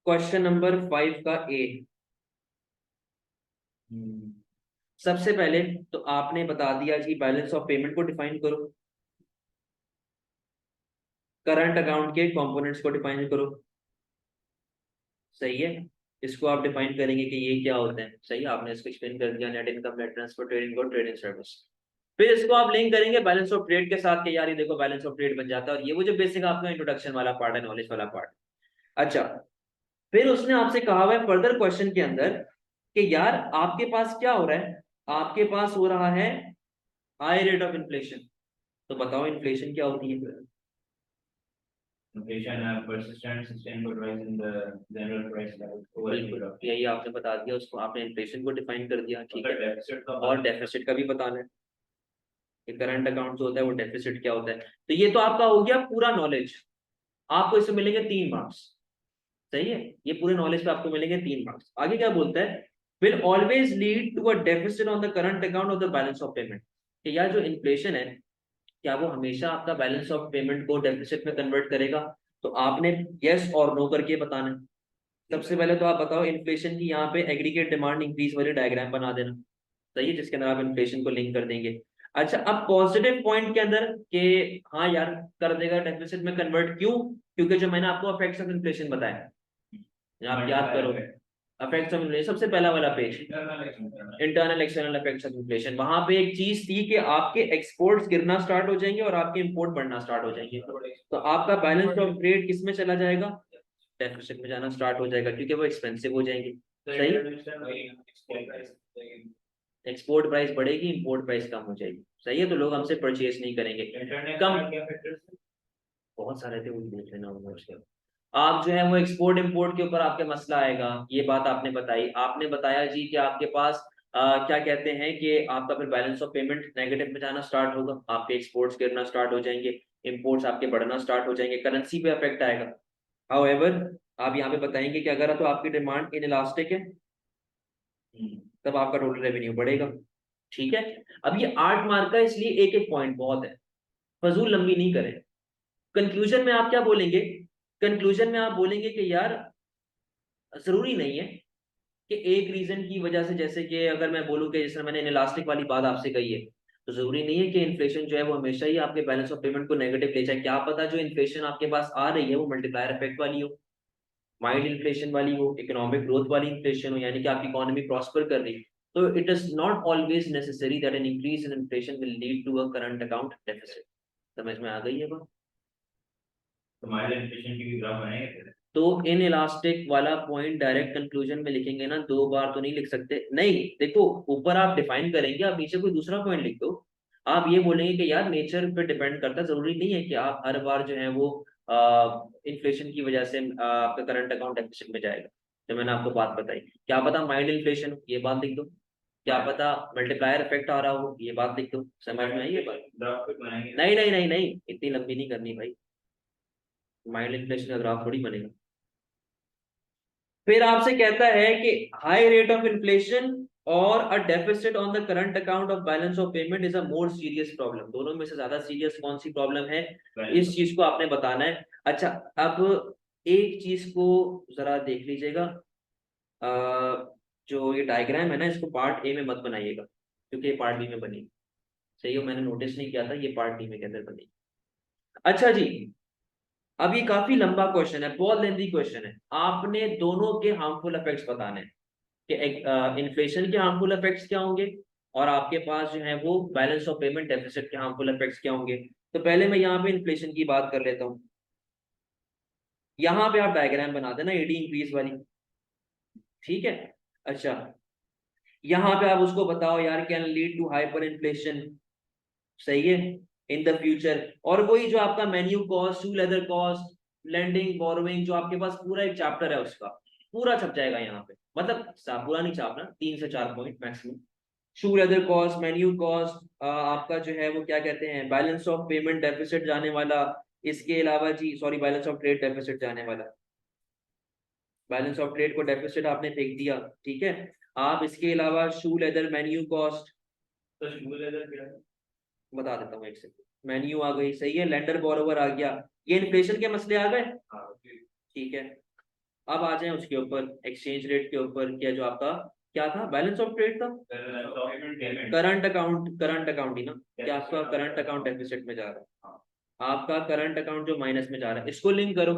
क्वेश्चन नंबर 5 का ए, सबसे पहले तो आपने बता दिया कि बैलेंस ऑफ पेमेंट को डिफाइन करो, करंट अकाउंट के कंपोनेंट्स को डिफाइन करो, सही है। इसको आप डिफाइन करेंगे कि ये क्या होते हैं, सही है, आपने इसको एक्सप्लेन कर दिया, net income, net transfer, trade income, trade service. फिर इसको आप लिंक करेंगे बैलेंस ऑफ ट्रेड के साथ कि यार ये देखो बैलेंस ऑफ ट्रेड बन जाता है, और ये वो जो बेसिक आपका इंट्रोडक्शन वाला पार्ट है, नॉलेज वाला पार्ट। अच्छा, फिर उसने आपसे कहा हुआ है फर्दर क्वेश्चन के अंदर कि यार आपके पास क्या हो रहा है, आपके पास हो रहा है हाई रेट ऑफ इन्फ्लेशन, तो बताओ इन्फ्लेशन क्या होती है? Inflation, persistent sustainable rise in the general price level over a period of time। यही आपने बता दिया उसको, आपने इन्फ्लेशन को डिफाइन कर दिया, ठीक है। डेफिसिट का और डेफिसिट का भी बताना है कि करंट अकाउंट जो होता है वो डेफिसिट क्या होता है। तो ये तो आपका हो गया पूरा नॉलेज, आपको इससे मिलेंगे 3 मार्क्स, सही है। ये पूरे नॉलेज पे आपको मिलेंगे 3 मार्क्स। आगे क्या बोलता है, will always lead to a deficit on the current account of the balance of payment. कि यार जो इन्फ्लेशन है, क्या वो हमेशा आपका बैलेंस ऑफ पेमेंट को डेफिसिट में कन्वर्ट करेगा? तो आपने यस और नो करके बताना है। सबसे पहले तो आप बताओ इन्फ्लेशन की यहाँ पे एग्रीगेट डिमांड इंक्रीज वाली डायग्राम बना देना, सही है, जिसके अंदर आप इन्फ्लेशन को लिंक कर देंगे। अच्छा, अब पॉजिटिव पॉइंट के अंदर कि हाँ यार कर देगा डेफिसिट में कन्वर्ट, क्यों? क्योंकि जो मैंने आपको इफेक्ट्स ऑफ इन्फ्लेशन बताया, आप याद करो, इफेक्ट्स ऑफ इन्फ्लेशन सबसे पहला वाला page, internal external effects of inflation. वहां पे एक चीज थी कि आपके एक्सपोर्ट्स गिरना स्टार्ट हो जाएंगे और आपके इंपोर्ट बढ़ना स्टार्ट हो जाएंगे, तो आपका बैलेंस ऑफ ट्रेड किस में चला जाएगा? डेफिसिट में जाना स्टार्ट हो जाएगा, क्योंकि वो एक्सपेंसिव हो जाएंगे, सही। एक्सपोर्ट प्राइस बढ़ेगी, इंपोर्ट प्राइस कम हो जाएगी, सही है, तो लोग हमसे परचेज नहीं करेंगे, कम। बहुत सारे थे, वो देख लेना होगा उसके। आप जो है वो एक्सपोर्ट इंपोर्ट के ऊपर आपके मसला आएगा, ये बात आपने बताई। आपने बताया जी कि आपके पास क्या कहते हैं कि आपका फिर बैलेंस ऑफ पेमेंट नेगेटिव में जाना स्टार्ट होगा, आपके एक्सपोर्ट्स गिरना स्टार्ट हो जाएंगे, इंपोर्ट्स आपके बढ़ना स्टार्ट हो जाएंगे, करेंसी पे अफेक्ट आएगा। हाउएवर आप यहाँ पे बताएंगे कि अगर तो आपकी डिमांड इन इलास्टिक है, तब आपका टोटल रेवेन्यू बढ़ेगा, ठीक है, अब ये 8 मार्क का, इसलिए एक एक पॉइंट बहुत है, फजूल लंबी नहीं करें। कंक्लूजन में आप क्या बोलेंगे? कंक्लूजन में आप बोलेंगे कि यार जरूरी नहीं है कि एक रीजन की वजह से, जैसे कि अगर मैं बोलूं कि जैसे मैंने इलास्टिक वाली बात आपसे कही है, तो जरूरी नहीं है कि इन्फ्लेशन जो है वो हमेशा ही आपके बैलेंस ऑफ पेमेंट को नेगेटिव ले जाए। क्या पता जो इन्फ्लेशन आपके पास आ रही है वो मल्टीप्लायर इफेक्ट वाली हो, माइल्ड इन्फ्लेशन वाली हो, इकोनॉमिक ग्रोथ वाली इन्फ्लेशन हो, यानी कि आपकी इकोनॉमी प्रॉस्पर कर रही है। तो it is not always necessary that an increase in inflation will lead to a current account deficit. समझ में आ गई है बात? तो हमारे इन्फ्लेशन की भी ग्राफ बनाएंगे फिर। तो इन इलास्टिक वाला पॉइंट डायरेक्ट कंक्लूजन में लिखेंगे ना, 2 बार तो नहीं लिख सकते। नहीं, देखो ऊपर आप डिफाइन करेंगे, आप नीचे कोई दूसरा पॉइंट लिख दो। आप ये बोलेंगे कि यार नेचर पे डिपेंड करता है, जरूरी नहीं है कि आप हर बार जो है वो इन्फ्लेशन की वजह से आपका करंट अकाउंट डेफिसिट में जाएगा। जो मैंने आपको बात बताई, क्या पता माइल्ड इन्फ्लेशन, ये बात लिख दो। क्या पता मल्टीप्लायर इफेक्ट आ रहा हो, ये बात लिख दो। समझ में आई ये बात? ग्राफ पे बनाएंगे। नहीं नहीं नहीं नहीं, इतनी लंबी नहीं करनी भाई, माइल्ड इन्फ्लेशन का ग्राफ थोड़ी बनेगा। फिर आपसे कहता है कि हाई रेट ऑफ इन्फ्लेशन और अ deficit on the current account of balance of payment is a more serious problem. दोनों में से ज्यादा सीरियस कौन सी प्रॉब्लम है, इस चीज को आपने बताना है। अच्छा, अब एक चीज को जरा देख लीजिएगा, जो ये डायग्राम है ना, इसको पार्ट ए में मत बनाइएगा, क्योंकि ये पार्ट बी में बनी। सही हो, मैंने नोटिस नहीं किया था, ये पार्ट बी में के अंदर बनी। अच्छा जी, अब ये काफी लंबा क्वेश्चन है, बहुत लेंथी क्वेश्चन है। आपने दोनों के हार्मफुल इफेक्ट्स बताने हैं कि इन्फ्लेशन के हार्मफुल इफेक्ट्स क्या होंगे, और आपके पास जो है वो बैलेंस ऑफ पेमेंट डेफिसिट के हार्मफुल इफेक्ट्स क्या होंगे। तो पहले मैं यहाँ पे इन्फ्लेशन की बात कर लेता हूँ। यहाँ पे आप डायग्राम बना देना एडी इंक्रीज वाली, ठीक है। अच्छा, यहाँ पे आप उसको बताओ यार, can lead to hyper inflation, सही है, इन द फ्यूचर। और वही जो आपका menu cost, shoe leather cost, lending borrowing, जो आपके पास पूरा एक चैप्टर है उसका पूरा छप जाएगा यहाँ पे। मतलब पूरा नहीं छापना, 3 से 4 पॉइंट मैक्सिमम। शू लेदर कॉस्ट, मेन्यू कॉस्ट, आपका जो है वो क्या कहते हैं, बैलेंस ऑफ पेमेंट डेफिसिट जाने वाला। इसके अलावा जी sorry, balance of trade deficit जाने वाला। बैलेंस ऑफ ट्रेड को डेफिसिट आपने फेंक दिया, ठीक है। आप इसके अलावा शू लेदर, मेन्यू कॉस्ट, तो शुगर लेदर क्या है? बता देता हूँ एक सेकंड। मेन्यू आ गई, सही है, लेंडर बोरोवर आ गया, ये इन्फ्लेशन के मसले आ गए, हाँ ओके। ठीक है। अब आ जाए उसके ऊपर, एक्सचेंज रेट के ऊपर, क्या जो आपका क्या था, बैलेंस ऑफ ट्रेड था, पेमेंट करंट अकाउंट ही ना, क्या आपका करंट अकाउंट डेफिसिट में जा रहा है, आपका करंट अकाउंट जो माइनस में जा रहा है, इसको लिंक करो।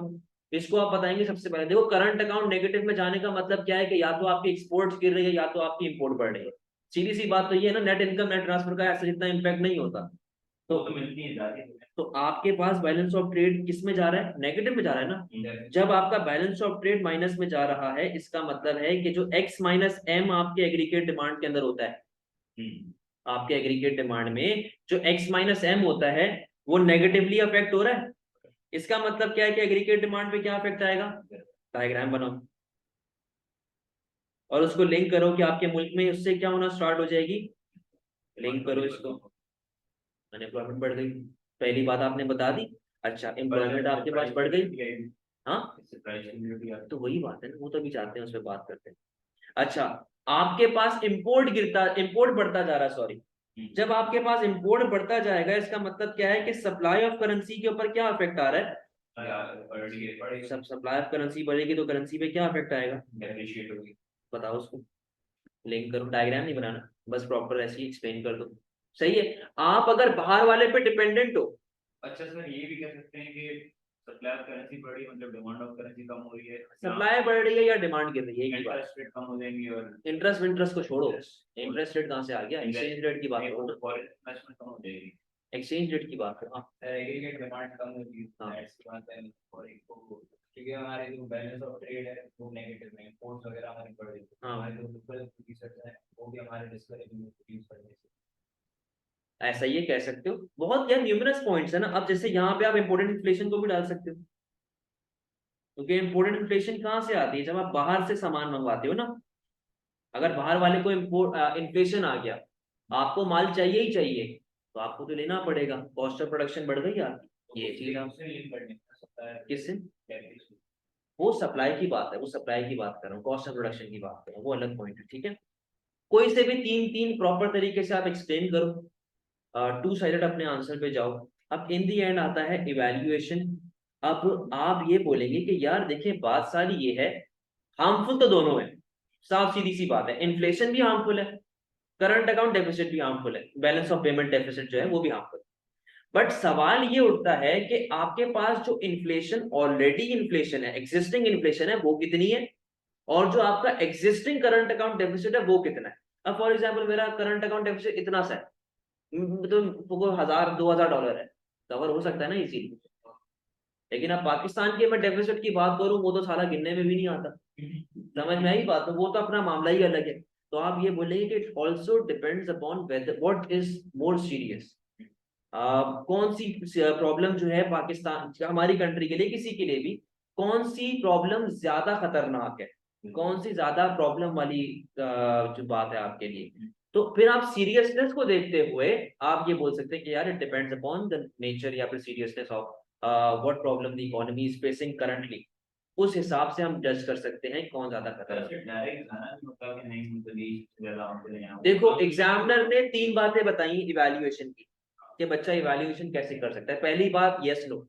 इसको आप बताएंगे सबसे पहले, देखो करंट अकाउंट नेगेटिव में जाने का मतलब क्या है कि या तो आपकी एक्सपोर्ट्स गिर रही है या तो आपकी इंपोर्ट बढ़ रही है। सीधी सी बात तो ये है ना, नेट इनकम नेट ट्रांसफर का ऐसा जितना इम्पैक्ट नहीं होता। तो तो मिलती है जा रही है। तो आपके पास बैलेंस ऑफ ट्रेड किस में जा रहा है, नेगेटिव में जा रहा है ना। जब आपका बैलेंस ऑफ ट्रेड माइनस में जा रहा है, इसका मतलब है कि जो एक्स माइनस एम आपके एग्रीगेट डिमांड के अंदर होता है, आपके एग्रीगेट डिमांड में जो एक्स माइनस एम होता है वो नेगेटिवली अफेक्ट हो रहा है। इसका मतलब क्या है कि एग्रीगेट डिमांड पे क्या अफेक्ट आएगा। डायग्राम बनाओ और उसको लिंक करो कि आपके मुल्क में उससे क्या होना स्टार्ट हो जाएगी। लिंक करो इसको, अनएम्प्लॉयमेंट बढ़ गई, पहली बात आपने बता दी। अच्छा, एम्प्लॉयमेंट आपके पास बढ़ गई, हाँ, तो वही बात है ना, वो तो अभी चाहते हैं उस पर बात करते हैं। अच्छा, आपके पास इंपोर्ट बढ़ता जा रहा है, सॉरी। जब आपके पास इंपोर्ट बढ़ता जाएगा, इसका मतलब क्या है कि सप्लाई ऑफ करेंसी के ऊपर क्या इफेक्ट आ रहा है। सब सप्लाई ऑफ करेंसी बढ़ेगी तो करेंसी पे क्या इफेक्ट आएगा, डेप्रिशिएट होगी। बताओ उसको, लिंक करो, डायग्राम नहीं बनाना, बस प्रॉपर ऐसे ही एक्सप्लेन कर दो। सही है, आप अगर बाहर वाले पे डिपेंडेंट हो। अच्छा सर, ये भी कह सकते हैं कि सप्लाई ऑफ करेंसी बढ़ रही है, मतलब डिमांड ऑफ करेंसी कम हो रही है, सप्लाई बढ़ रही है या डिमांड गिर रही है, एक ही बात। इंटरेस्ट रेट कम हो जाएंगी और इंटरेस्ट इंटरेस्ट को छोड़ो, इंटरेस्ट रेट कहाँ से आ गया, एक्सचेंज रेट की बात करो ना, फॉरेन इन्वेस्टमेंट कम हो जाएगी। एक्सचेंज रेट की बात करो, हाँ। एग्रीगेट डिमांड कम होगी, हाँ। ऐसी बात है। और एक तो क्योंकि हमारे जो बैलेंस ऑफ ट्रेड है वो नेगेटिव में, इंपोर्ट्स वगैरह हमारी बढ़ रही है, हाँ। हमारे जो लोकल प्रोड्यूसर्स हैं वो भी हमारे डिस्करेज में प्रोड्यूस करने से। ऐसा ये कह सकते हो, बहुत यार न्यूमरस पॉइंट्स है ना। अब जैसे यहाँ पे आप इंपोर्टेंट इन्फ्लेशन को भी डाल सकते हो, क्योंकि इंपोर्टेंट इन्फ्लेशन कहाँ से आती है, जब आप बाहर से सामान मंगवाते हो ना। अगर बाहर वाले को इन्फ्लेशन आ गया, आपको माल चाहिए ही चाहिए, तो आपको तो लेना पड़ेगा, कॉस्ट ऑफ प्रोडक्शन बढ़ गई आपकी, ये चीज आप लिंक करने का सकता है किससे, डेप्रिशिएट। वो सप्लाई की बात है, वो सप्लाई की बात कर रहा हूँ, कॉस्ट ऑफ प्रोडक्शन की बात कर रहा हूँ, वो अलग पॉइंट है, ठीक है। कोई से भी तीन तीन प्रॉपर तरीके से आप एक्सप्लेन करो, टू साइडेड अपने आंसर पे जाओ। अब इन दी एंड आता है इवैल्यूएशन। अब आप ये बोलेंगे कि यार देखिए बात सारी ये है, हार्मफुल तो दोनों है, साफ सीधी सी बात है, इन्फ्लेशन भी हार्मफुल है, करंट अकाउंट डेफिसिट भी हार्मफुल है, बैलेंस ऑफ पेमेंट डेफिसिट जो है वो भी हार्मफुल है। बट सवाल ये उठता है कि आपके पास जो इन्फ्लेशन, ऑलरेडी इन्फ्लेशन है, एग्जिस्टिंग इन्फ्लेशन है, वो कितनी है, और जो आपका एग्जिस्टिंग करंट अकाउंट डेफिसिट है वो कितना है। अब फॉर एग्जांपल मेरा करंट अकाउंट डेफिसिट इतना सा है, तो वो 1000 $2000 है, कवर हो सकता है ना इजीली। लेकिन अब पाकिस्तान के मैं डेफिसिट की बात करूं, वो तो साला गिनने में भी नहीं आता। समझ में आई बात, तो वो तो अपना मामला ही अलग है। तो आप ये बोलेंगे कि it also depends upon weather what is more serious, कौन सी प्रॉब्लम जो है पाकिस्तान, हमारी कंट्री के लिए, किसी के लिए भी, कौन सी प्रॉब्लम ज्यादा खतरनाक है, कौन सी ज्यादा प्रॉब्लम वाली जो बात है आपके लिए। तो फिर आप सीरियसनेस को देखते हुए आप ये बोल सकते हैं कि यार it depends upon the nature या फिर seriousness of what problem the economy is facing currently. उस हिसाब से हम जज कर सकते हैं कौन ज्यादा खतरनाक है। डायरेक्ट खाना मतलब कि नहीं, मतलब ये ज्यादा हमको यहाँ देखो एग्जामिनर ने तीन बातें बताई इवैल्यूएशन की, कि बच्चा इवैल्यूएशन कैसे कर सकता है। पहली बात यस नो,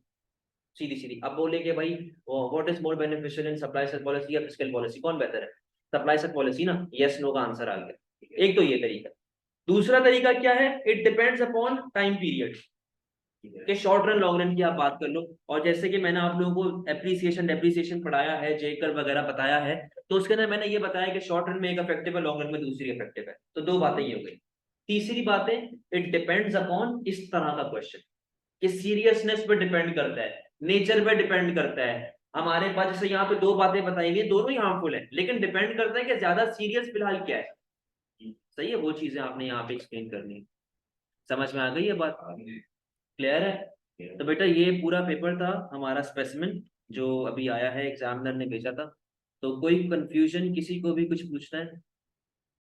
सीधी सीधी। अब बोले कि भाई what is more beneficial in supply side policy या फिस्कल पॉलिसी, कौन बेहतर है, सप्लाई साइड पॉलिसी ना, यस नो का आंसर आ गया। एक तो ये तरीका। दूसरा तरीका क्या है, it depends upon time period, कि शॉर्ट रन लॉन्ग रन की आप बात कर लो। और जैसे कि मैंने आप लोगों को एप्रिसिएशन डेप्रिसिएशन पढ़ाया है, जेकर वगैरह बताया है, तो उसके अंदर मैंने ये बताया कि शॉर्ट रन में एक इफेक्टिव है, लॉन्ग रन में दूसरी इफेक्टिव है। तो दो बातें ये हो गई। तीसरी बातें, इट डिपेंड्स अपॉन इस तरह का क्वेश्चन, कि सीरियसनेस पे डिपेंड करता है, नेचर पे डिपेंड करता है। हमारे पास जैसे यहाँ पे दो बातें बताई हुई, दोनों ही हार्मफुल है, लेकिन डिपेंड करता है कि ज्यादा सीरियस फिलहाल क्या है। सही है, वो चीजें आपने यहाँ पे एक्सप्लेन करनी है। समझ में आ गई ये बात, क्लियर है। तो बेटा ये पूरा पेपर था हमारा स्पेसिमेन, जो अभी आया है, एग्जामिनर ने भेजा था। तो कोई कंफ्यूजन, किसी को भी कुछ पूछना है?